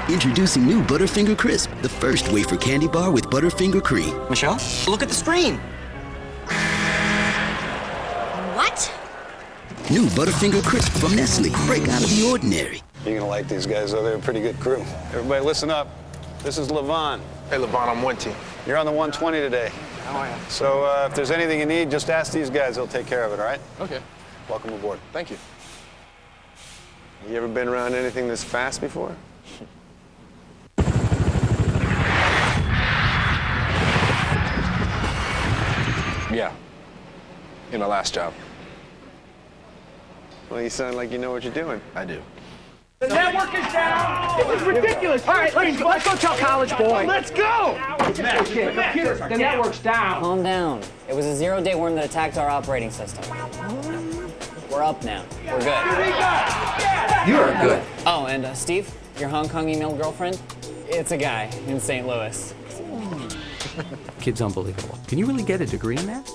Introducing new Butterfinger Crisp, the first wafer candy bar with Butterfinger cream. Michelle? Look at the screen. What? New Butterfinger Crisp from Nestle. Break out of the ordinary. You're gonna like these guys, though. They're a pretty good crew. Everybody listen up. This is Levon. Hey, Levon, I'm 1 team. You're on the 120 today. How are you? So if there's anything you need, just ask these guys. They'll take care of it, all right? Okay. Welcome aboard. Thank you. You ever been around anything this fast before? Yeah. In my last job. Well, you sound like you know what you're doing. I do. The network is down! This is ridiculous! All right, let's go tell College Boy. Let's go! The network's down. Calm down. It was a 0-day worm that attacked our operating system. We're up now. We're good. You are good. Oh, and Steve, your Hong Kong email girlfriend? It's a guy in St. Louis. Kid's unbelievable. Can you really get a degree in that?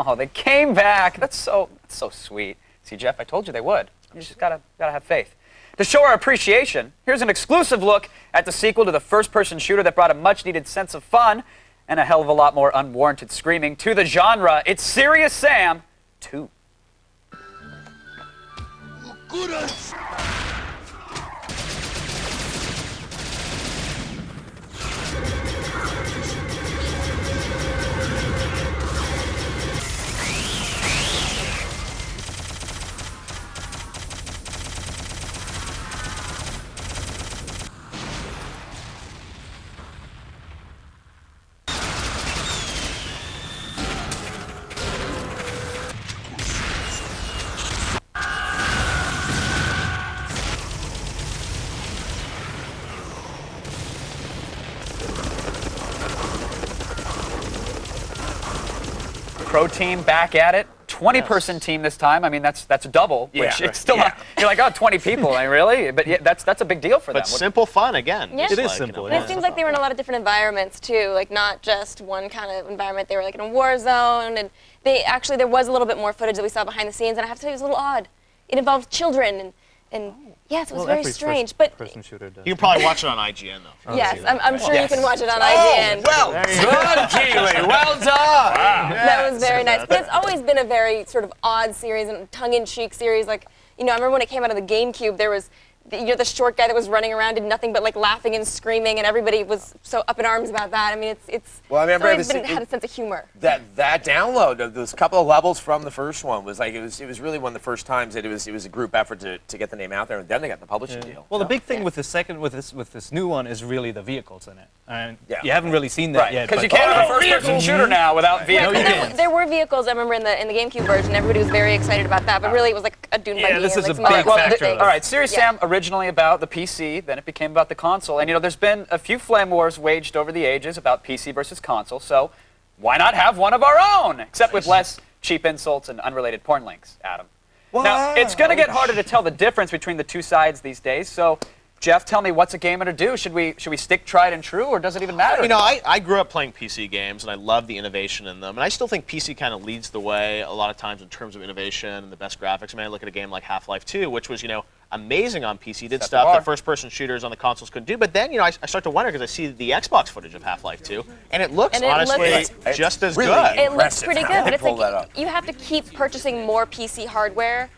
Oh, they came back. That's so sweet. See, Geoff, I told you they would. You just gotta have faith. To show our appreciation, here's an exclusive look at the sequel to the first-person shooter that brought a much-needed sense of fun and a hell of a lot more unwarranted screaming to the genre. It's Serious Sam 2. Pro team back at it. 20-person team this time. I mean, that's a double, which it's still not, you're like, oh, 20 people. I mean, really? But yeah, that's a big deal for them. But simple fun again. Yeah. It is simple. And it seems like they were in a lot of different environments too, like not just one kind of environment. They were like in a war zone, and there was a little bit more footage that we saw behind the scenes, and I have to tell you, it was a little odd. It involved children, and yes, it was very strange. But you can probably watch it on IGN though. Yes, I'm sure you can watch it on IGN. Well done, Keighley. Well done. Wow. That was very nice. But it's always been a very sort of odd series and tongue-in-cheek series. Like, I remember when it came out of the GameCube, there was the short guy that was running around did nothing but like laughing and screaming, and everybody was so up in arms about that. I mean, it's always had a sense of humor. That download of those couple of levels from the first one was like it was really one of the first times that it was a group effort to get the name out there, and then they got the publishing deal. Well, the big thing with this new one is really the vehicles in it, and you haven't really seen that yet. Because you can't have a first-person shooter now without vehicles. No, you can't. There were vehicles. I remember in the GameCube version, everybody was very excited about that, but really it was like a dune buggy. Yeah, this is and a like big factor. All right, Serious Sam originally about the PC, then it became about the console. And there's been a few flame wars waged over the ages about PC versus console, so why not have one of our own? Except with less cheap insults and unrelated porn links, Adam. Now, it's going to get harder to tell the difference between the two sides these days, so Geoff, tell me, what's a gamer to do? Should we stick tried and true, or does it even matter? I grew up playing PC games, and I love the innovation in them. And I still think PC kind of leads the way a lot of times in terms of innovation and the best graphics. I mean, I look at a game like Half-Life 2, which was, amazing on PC, did stuff that first-person shooters on the consoles couldn't do. But then, I start to wonder because I see the Xbox footage of Half-Life 2, and it looks honestly just as good. It looks pretty good, but it's like you have to keep purchasing more PC hardware,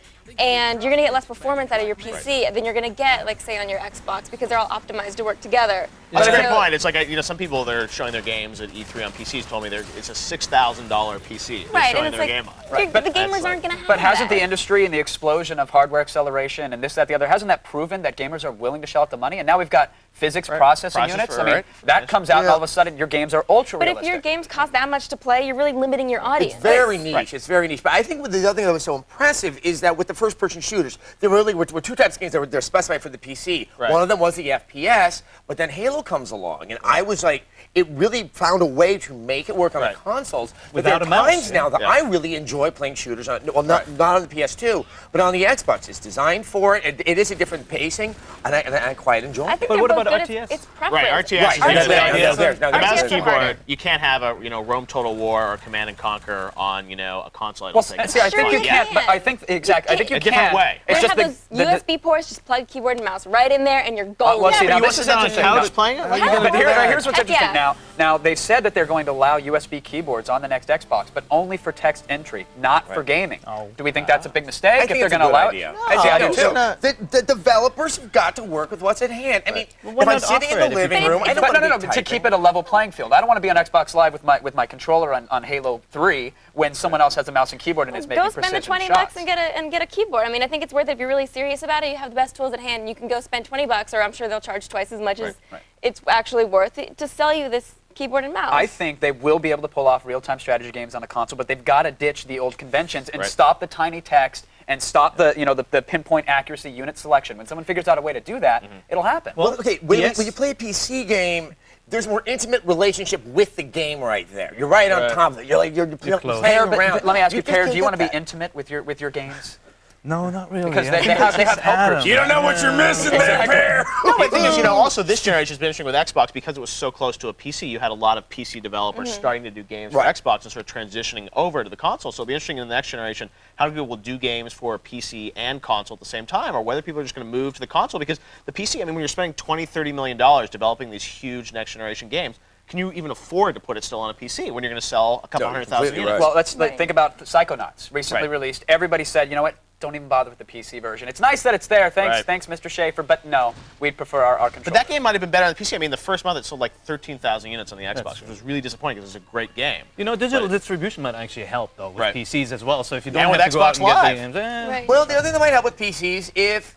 and you're going to get less performance out of your PC than you're going to get, like, say, on your Xbox, because they're all optimized to work together. That's a great point. It's like, some people they're showing their games at E3 on PCs told me it's a $6,000 PC they're showing their game on. Right. But the gamers aren't going to have But hasn't the industry and the explosion of hardware acceleration and this, that, the other, hasn't that proven that gamers are willing to shell out the money? And now we've got physics processing units. That comes out and all of a sudden your games are ultra realistic. But if your games cost that much to play, you're really limiting your audience. It's very niche. It's very niche. But I think the other thing that was so impressive is that with the first-person shooters, there really were two types of games that they're specified for the PC. One of them was the FPS, but then Halo comes along, and I was like, it really found a way to make it work on the consoles. But there are times now that I really enjoy playing shooters on, not on the PS2, but on the Xbox. It's designed for it. It is a different pacing, and I quite enjoy it. But what about RTS? It's preference. Right, RTS. The mouse keyboard, you can't have a Rome Total War or Command and Conquer on a console. I think you can. But I think I think you can. A different way. It's just those USB ports. Just plug keyboard and mouse right in there, and you're golden. Well, see, now this is interesting. Playing it? But here's what's interesting now. Now, they've said that they're going to allow USB keyboards on the next Xbox, but only for text entry, not for gaming. Do we think that's a big mistake if they're going to allow it? I do too. The developers have got to work with what's at hand. I mean, if I'm sitting in the living room, I don't want to be to keep it a level playing field. I don't want to be on Xbox Live with my controller on Halo 3 when someone else has a mouse and keyboard and is making precision shots. Go spend the $20 and get a keyboard. I mean, I think it's worth it if you're really serious about it. You have the best tools at hand. And you can go spend $20, or I'm sure they'll charge twice as much as it's actually worth it to sell you this keyboard and mouse. I think they will be able to pull off real-time strategy games on the console, but they've got to ditch the old conventions and stop the tiny text and stop the pinpoint accuracy unit selection. When someone figures out a way to do that, it'll happen. Well, okay, when you play a PC game, there's a more intimate relationship with the game right there. You're on top of it. You're playing around. Let me ask you, Pereira, do you want to be intimate with your games? No, not really. Because they have helpers. You don't know what you're missing there, Pear. No, the thing is, also this generation has been interesting with Xbox because it was so close to a PC. You had a lot of PC developers starting to do games for Xbox and sort of transitioning over to the console. So it'll be interesting in the next generation how many people will do games for PC and console at the same time, or whether people are just going to move to the console. Because the PC, I mean, when you're spending $20, $30 million developing these huge next generation games, can you even afford to put it still on a PC when you're going to sell a couple 100,000 units? Well, let's think about Psychonauts, recently released. Everybody said, you know what? Don't even bother with the PC version. It's nice that it's there. Thanks, Mr. Schaefer, but no, we'd prefer our controller. But that game might have been better on the PC. I mean, the first month it sold like 13,000 units on the Xbox, which was really disappointing because it was a great game. You know, digital distribution might actually help, though, with PCs as well. So if you don't with have to go out Xbox and get Live. the games, Well, the other thing that might help with PCs, if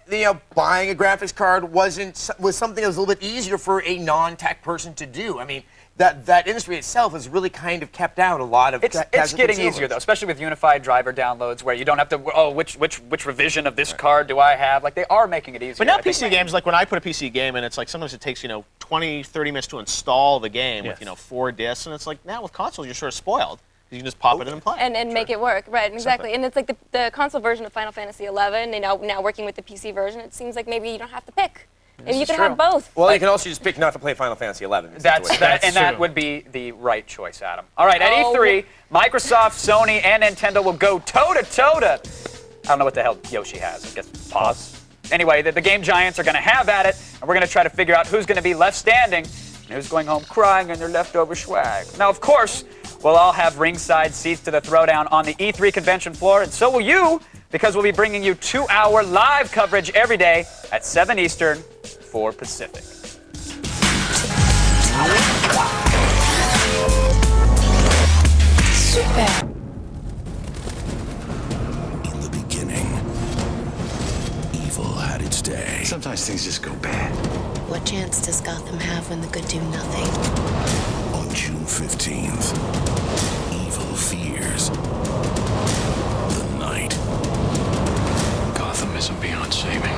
buying a graphics card was something that was a little bit easier for a non-tech person to do. I mean, that industry itself has really kind of kept out a lot of. It's getting easier though, especially with unified driver downloads, where you don't have to. Oh, which revision of this card do I have? Like they are making it easier. But now PC games, like when I put a PC game in, it's like sometimes it takes 20, 30 minutes to install the game with 4 discs, and it's like now with consoles you're sort of spoiled. You can just pop it in and play. And make it work, right, exactly. And it's like the console version of Final Fantasy XI, now working with the PC version, it seems like maybe you don't have to pick. Maybe you can have both. Well, you can also just pick not to play Final Fantasy XI. That would be the right choice, Adam. All right, at E3, Microsoft, Sony, and Nintendo will go toe-to-toe to, I don't know what the hell Yoshi has, I guess pause. Anyway, the game giants are going to have at it, and we're going to try to figure out who's going to be left standing and who's going home crying in their leftover swag. Now, of course, we'll all have ringside seats to the throwdown on the E3 convention floor, and so will you, because we'll be bringing you 2-hour live coverage every day at 7 Eastern, 4 Pacific. Super. In the beginning, evil had its day. Sometimes things just go bad. What chance does Gotham have when the good do nothing? On June 15th, evil fears the night. Gotham isn't beyond saving.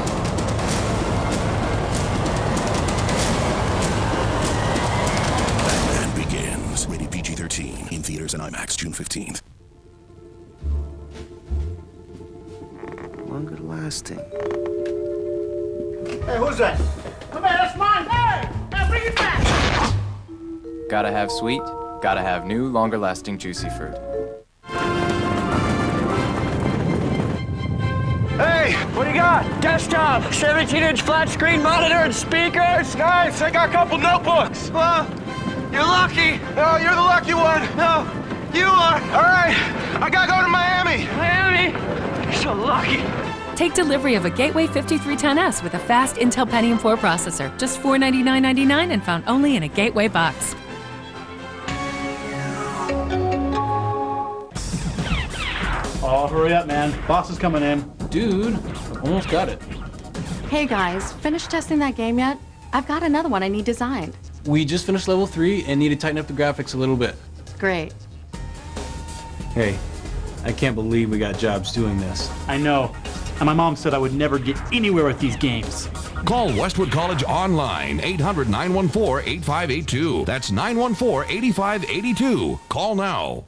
Batman Begins. Rated PG-13. In theaters and IMAX, June 15th. Longer lasting. Hey, who's that? Come here, that's mine. Hey, now bring it back. Gotta have sweet, gotta have new, longer-lasting juicy fruit. Hey, what do you got? Desktop, 17-inch flat screen monitor and speakers. Nice, I got a couple notebooks. You're lucky. No, you're the lucky one. No, you are. All right, I gotta go to Miami. Miami? You're so lucky. Take delivery of a Gateway 5310S with a fast Intel Pentium 4 processor. Just $499.99 and found only in a Gateway box. Oh, hurry up, man. Boss is coming in. Dude, almost got it. Hey guys, finished testing that game yet? I've got another one I need designed. We just finished level 3 and need to tighten up the graphics a little bit. Great. Hey, I can't believe we got jobs doing this. I know. And my mom said I would never get anywhere with these games. Call Westwood College online, 800-914-8582. That's 914-8582. Call now.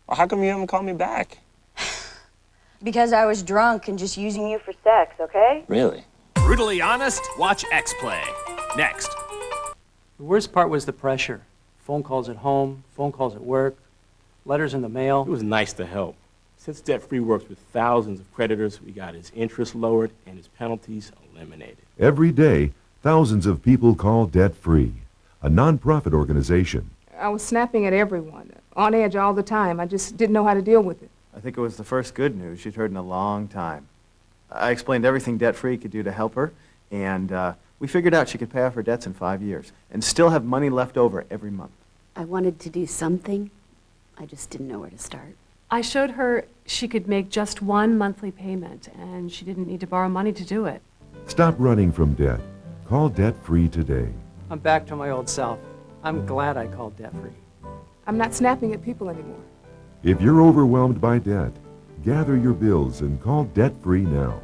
Well, how come you haven't called me back? Because I was drunk and just using you for sex, okay? Really? Brutally honest? Watch X-Play. Next. The worst part was the pressure. Phone calls at home, phone calls at work, letters in the mail. It was nice to help. Since Debt Free works with thousands of creditors, we got his interest lowered and his penalties eliminated. Every day, thousands of people call Debt Free, a nonprofit organization. I was snapping at everyone, on edge all the time. I just didn't know how to deal with it. I think it was the first good news she'd heard in a long time. I explained everything Debt Free could do to help her, and we figured out she could pay off her debts in 5 years and still have money left over every month. I wanted to do something. I just didn't know where to start. I showed her she could make just one monthly payment, and she didn't need to borrow money to do it. Stop running from debt. Call Debt Free today. I'm back to my old self. I'm glad I called Debt Free. I'm not snapping at people anymore. If you're overwhelmed by debt, gather your bills and call Debt Free now.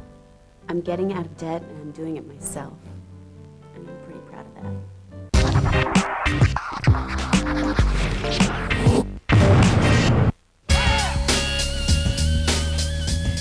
I'm getting out of debt, and I'm doing it myself. And I'm pretty proud of that.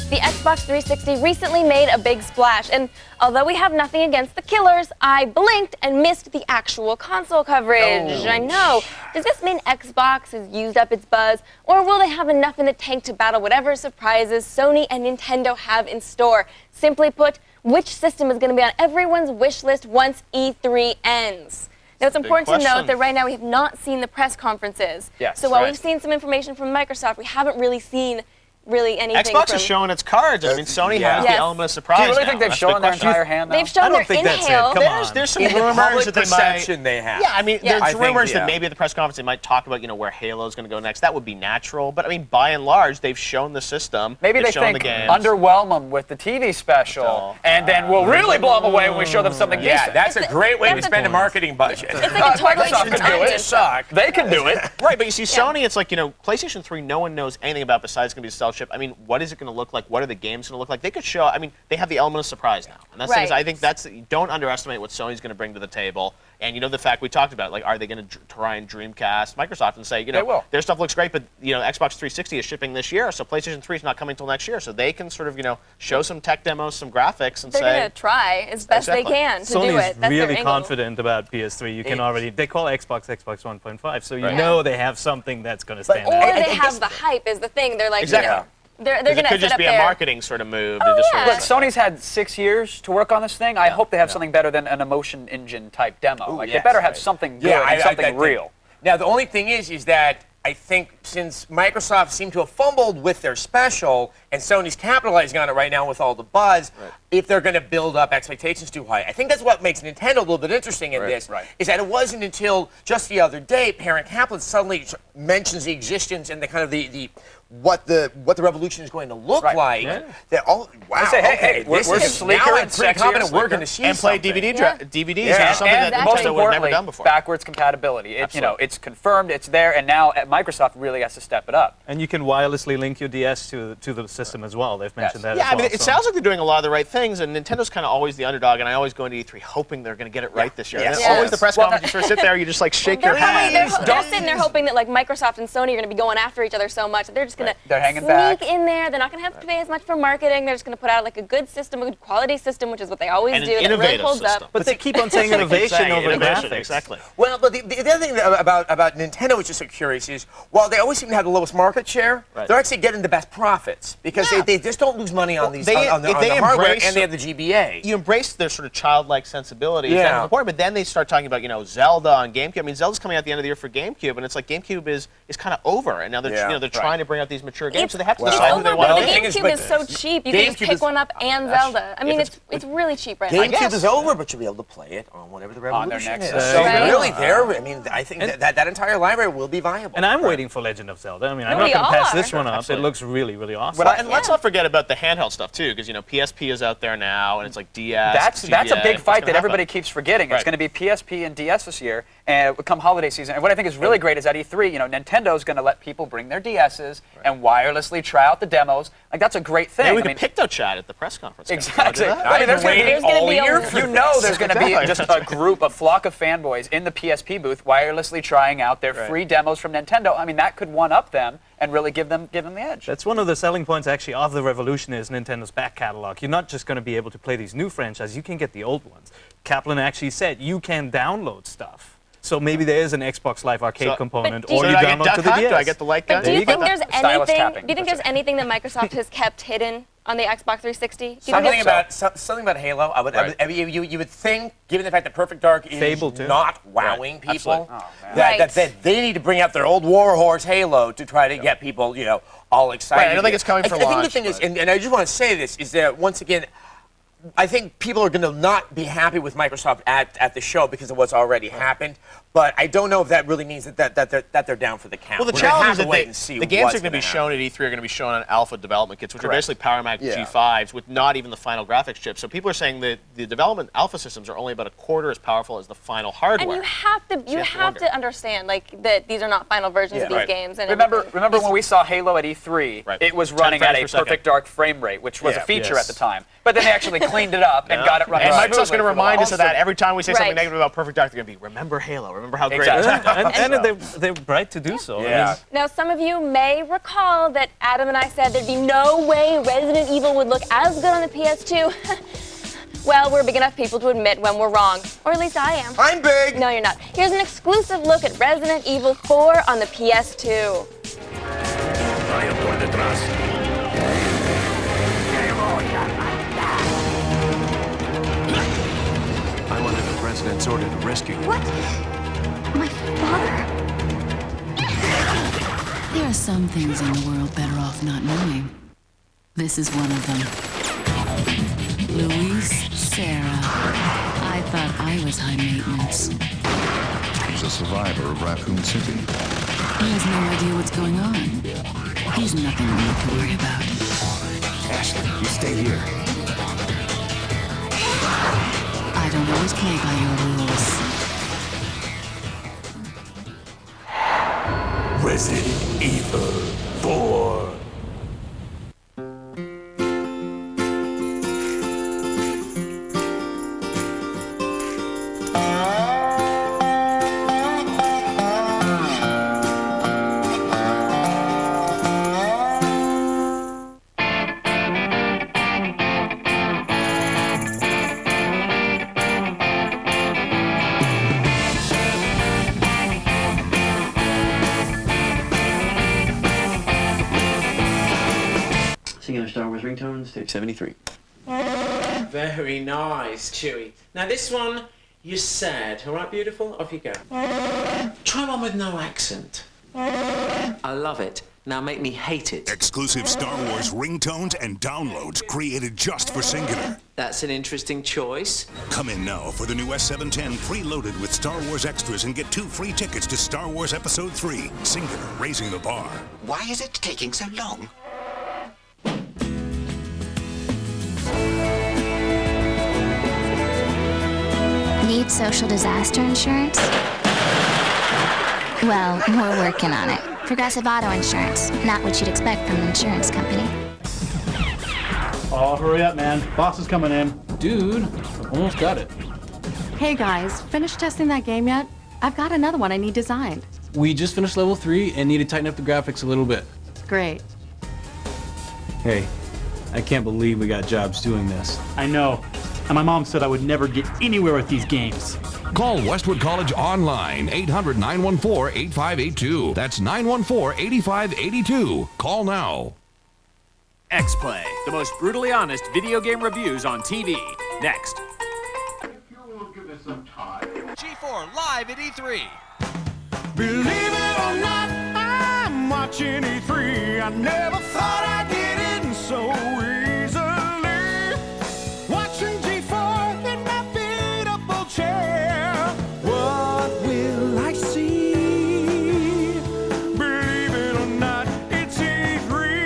The Xbox 360 recently made a big splash, and although we have nothing against the killers, I blinked and missed the actual console coverage. I know. Does this mean Xbox has used up its buzz, or will they have enough in the tank to battle whatever surprises Sony and Nintendo have in store? Simply put, which system is going to be on everyone's wish list once E3 ends? Now, it's important to note that right now we have not seen the press conferences. Yes, so while we've seen some information from Microsoft, we haven't really seen anything Xbox is showing its cards. I mean, Sony has the element of surprise. Do you really now. think they've That's shown the their question. entire hand, though? They've shown their inhale. There's some rumors that they perception might. they have. Yeah, I mean, Yeah. there's I think, rumors yeah. that maybe at the press conference they might talk about, where Halo's going to go next. That would be natural. But I mean, by and large, they've shown the system. Maybe they've they shown think the games. underwhelm them with the TV special, and then we'll really blow them away when we show them something Yeah, decent. that's a great way to spend a marketing budget. It's like a totally Microsoft can do it. Suck. They can do it. Right, but you see, Sony, it's like, PlayStation 3, no one knows anything about besides it's going to be a stealth ship. I mean, what is it going to look like? What are the games going to look like? They could show, I mean, they have the element of surprise now. And that's Right. I think don't underestimate what Sony's going to bring to the table. And the fact we talked about, like, are they going to try and Dreamcast Microsoft and say, They will. their stuff looks great, but, Xbox 360 is shipping this year, so PlayStation 3 is not coming until next year. So they can sort of, show some tech demos, some graphics, and They're say. going to try as best they can to do Sony's it. That's really their angle. confident about PS3. You can already, they call Xbox 1.5, so you know they have something that's going to stand Or out. they have the hype is the thing. They're like, Exactly. they're going to It could set just up be a their... marketing sort of move. Oh, to just yeah. Look, Sony's had 6 years to work on this thing. I hope they have something better than an emotion engine type demo. They better have something good and something real. Now, the only thing is that I think since Microsoft seemed to have fumbled with their special, and Sony's capitalizing on it right now with all the buzz, if they're going to build up expectations too high. I think that's what makes Nintendo a little bit interesting in this, is that it wasn't until just the other day Parent Kaplan suddenly mentions the existence and the kind of what the revolution is going to look like. That wow, They say, hey, we're this is sleeker now and pretty confident sexier. we're going to see and play something. DVDs, which is something and that most Nintendo would have never importantly, done before. backwards compatibility. It's confirmed, it's there, and now Microsoft really has to step it up. And you can wirelessly link your DS to the system as well. They've mentioned that as well. I mean, it sounds like they're doing a lot of the right things, and Nintendo's kind of always the underdog, and I always go into E3 hoping they're going to get it right this year. Yes. And then always the press conference, you sort of sit there, you just like shake your head. They're sitting there hoping that like Microsoft and Sony are going to be going after each other so much that they're just going to They're hanging sneak back. in there. They're not going to have to pay as much for marketing. They're just going to put out like a good system, a good quality system, which is what they always And do. an That really innovative pulls system. up. But they keep on saying innovation over Innovation, graphics. exactly. Well, but the other thing about Nintendo, which is so curious, is while they always seem to have the lowest market share, they're actually getting the best profits because they just don't lose money on these on the hardware, and they have the GBA. You embrace their sort of childlike sensibilities. Yeah. That's important, but then they start talking about Zelda on GameCube. I mean, Zelda's coming out at the end of the year for GameCube, and it's like GameCube is kind of over, and now they're they're trying to bring out these mature games, so they have to decide who they want But to the be. GameCube is so cheap. You can just pick one up and Zelda. I mean, it's really cheap right now. GameCube is over, but you'll be able to play it on whatever the On their revolution next is. system. So Right. really, I mean, I think that entire library will be viable. And I'm waiting for Legend of Zelda. I mean, I'm No, not going to we pass are. this one up. Absolutely. It looks really, really awesome. Well, and let's not forget about the handheld stuff too, because PSP is out there now, and it's like DS. That's a big GBA. fight What's that gonna everybody happen? keeps forgetting. It's Right. going to be PSP and DS this year, and come holiday season. And what I think is really great is at E3, Nintendo's going to let people bring their DSs and wirelessly try out the demos. Like that's a great thing. Yeah, we I could mean, Picto Chat at the press conference. Exactly. Wanna do that? I mean, there's gonna be there's going to be just a group, a flock of fanboys in the PSP booth wirelessly trying out their free demos from Nintendo. I mean, that could one-up them and really give them the edge. That's one of the selling points actually of the Revolution is Nintendo's back catalog. You're not just going to be able to play these new franchises, you can get the old ones. Kaplan actually said you can download stuff. So maybe there is an Xbox Live Arcade component, or so you do I get download Duck to the Hunt? DS. Do I get the like gun? But do you think there's Stylus anything? tapping. Do you think there's anything that Microsoft has kept hidden on the Xbox 360? Do you Something think about something about Halo. I mean, you would think, given the fact that Perfect Dark is Fable too. not wowing people, Right. that they need to bring out their old warhorse Halo to try to get people, all excited. Right, I don't think it's coming for I think launch, the thing is, but- and I just want to say this, is that once again, I think people are going to not be happy with Microsoft at the show because of what's already happened. But I don't know if that really means that they're down for the count. Well, the We're gonna challenge have is to that wait and see the games what's are going to be gonna shown at E3 are going to be shown on alpha development kits, which are basically Power Mac Yeah. G5s with not even the final graphics chip. So people are saying that the development alpha systems are only about a quarter as powerful as the final hardware. And you have to understand like that these are not final versions of these games. And Remember when we saw Halo at E3, it was running 10 at frames a per perfect second. dark frame rate, which was a feature Yes. at the time. But then they actually cleaned it up and got it running. And Microsoft's going to smoothly for the remind us of that launch. every time we say something Right. negative about Perfect Dark. They're going to be, remember Halo, remember how great Exactly. it was. and they're bright to do so. Yeah. Now, some of you may recall that Adam and I said there'd be no way Resident Evil would look as good on the PS2. Well, we're big enough people to admit when we're wrong. Or at least I am. I'm big! No, you're not. Here's an exclusive look at Resident Evil 4 on the PS2. I'm under the president's order to rescue you. What? My father? There are some things in the world better off not knowing. This is one of them. Luis Serra. I thought I was high maintenance. He's a survivor of Raccoon City. He has no idea what's going on. He's nothing we need to worry about. Ashley, you stay here. I don't always play by your rules. Resident Evil 4. Singing Star Wars ringtones, take 73. Very nice, Chewie. Now this one, you said, all right, beautiful? Off you go. Try one with no accent. I love it. Now make me hate it. Exclusive Star Wars ringtones and downloads created just for Singular. That's an interesting choice. Come in now for the new S710 preloaded with Star Wars extras and get 2 free tickets to Star Wars Episode 3. Singular, raising the bar. Why is it taking so long? Need social disaster insurance? Well, we're working on it. Progressive Auto Insurance. Not what you'd expect from an insurance company. Oh, hurry up, man. Boss is coming in. Dude, almost got it. Hey guys, finished testing that game yet? I've got another one I need designed. We just finished level 3 and need to tighten up the graphics a little bit. Great. Hey, I can't believe we got jobs doing this. I know. And my mom said I would never get anywhere with these games. Call Westwood College online, 800-914-8582. That's 914-8582. Call now. X-Play, the most brutally honest video game reviews on TV. Next. G4 live at E3. Believe it or not, I'm watching E3. I never thought I'd get in so easily. Watching G4 in my beat-up chair. What will I see? Believe it or not, it's E3.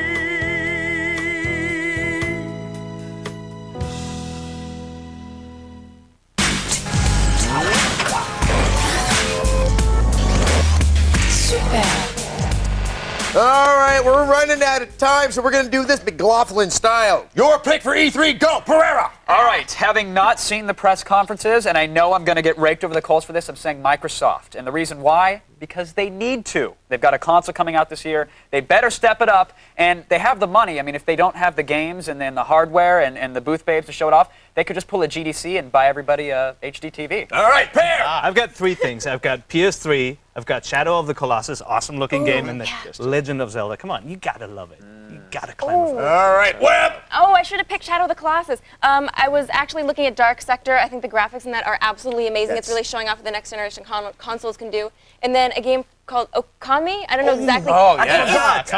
All right, we're running out of time, so we're going to do this McLaughlin style. Your pick for E3, go, Pereira! All right, having not seen the press conferences, and I know I'm going to get raked over the coals for this, I'm saying Microsoft. And the reason why? Because they need to. They've got a console coming out this year. They better step it up, and they have the money. I mean, if they don't have the games and then the hardware and the booth babes to show it off, they could just pull a GDC and buy everybody a HD TV. All right, Pear! I've got 3 things. I've got PS3, I've got Shadow of the Colossus, awesome looking game, and the Legend of Zelda. Come on, you gotta love it. You gotta climb over that. All right, Webb! Oh, I should have picked Shadow of the Colossus. I was actually looking at Dark Sector. I think the graphics in that are absolutely amazing. It's really showing off what the next generation consoles can do. And then a game called Okami. I don't know exactly. Oh, yeah. It's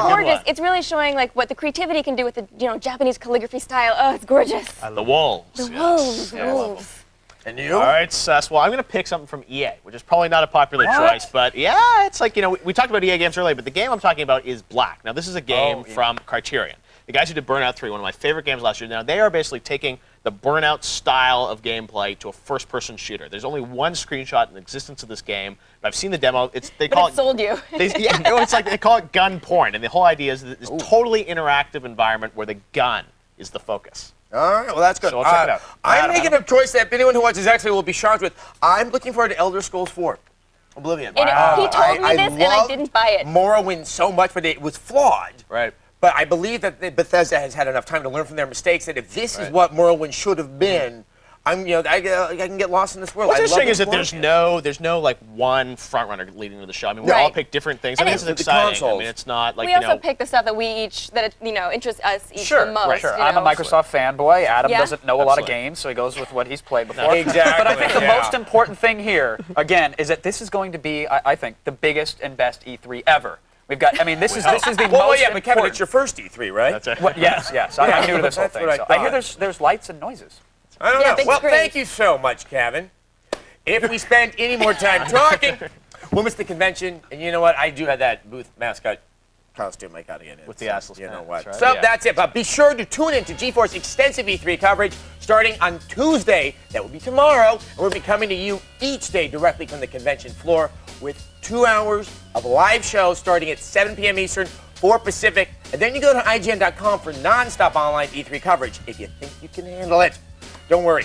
gorgeous. It's really showing like what the creativity can do with the Japanese calligraphy style. Oh, it's gorgeous. The Wolves. The wolves. Yes. Wolves. And you? All right, Sess. Well, I'm going to pick something from EA, which is probably not a popular choice, but yeah, it's like, we talked about EA games earlier, but the game I'm talking about is Black. Now, this is a game from Criterion. The guys who did Burnout 3, one of my favorite games last year. Now, they are basically taking the Burnout style of gameplay to a first-person shooter. There's only one screenshot in existence of this game, but I've seen the demo. They call it sold you. It's like they call it gun porn, and the whole idea is that this totally interactive environment where the gun is the focus. All right, well, that's good. So we'll check it out. I'm making a choice that anyone who watches X will be shocked with. I'm looking forward to Elder Scrolls 4. Oblivion. And he told me this, and I didn't buy it. Morrowind so much, but it was flawed. Right. But I believe that Bethesda has had enough time to learn from their mistakes that if this is what Morrowind should have been, I can get lost in this world. What's interesting is that there's no like one front runner leading to the show. I mean, we all pick different things. I mean, this is exciting. I mean, it's not like we also pick the stuff that we each interests us each the most. Sure. I'm a Microsoft fanboy. Adam doesn't know a lot of games, so he goes with what he's played before. Exactly. But I think the most important thing here, again, is that this is going to be, I think, the biggest and best E3 ever. We've got. I mean, this is the most important. But Kevin, it's your first E3, right? That's right. Well, yes. I'm new to this whole thing. That's So what I I hear thought. there's lights and noises. I don't know. Well, thank you so much, Kevin. If we spend any more time talking, we'll miss the convention. And you know what? I do have that booth mascot costume I got to get in. With the assless You know pants, what? right? So that's it. But be sure to tune in to GeForce extensive E3 coverage starting on Tuesday. That will be tomorrow. And we'll be coming to you each day directly from the convention floor with 2 hours of live shows starting at 7 p.m. Eastern, 4 Pacific. And then you go to IGN.com for non-stop online E3 coverage if you think you can handle it. Don't worry.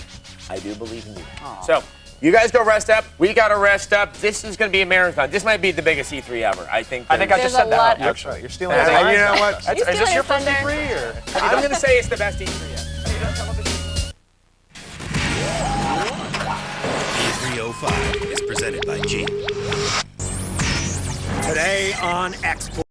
I do believe in you. So you guys go rest up. We got to rest up. This is going to be a marathon. This might be the biggest E3 ever. I think I just said that. Actually, you're stealing. You know what? Is this your first E3 or? I'm going to say it's the best E3 ever. E305 is presented by Jeep. Today on Expo.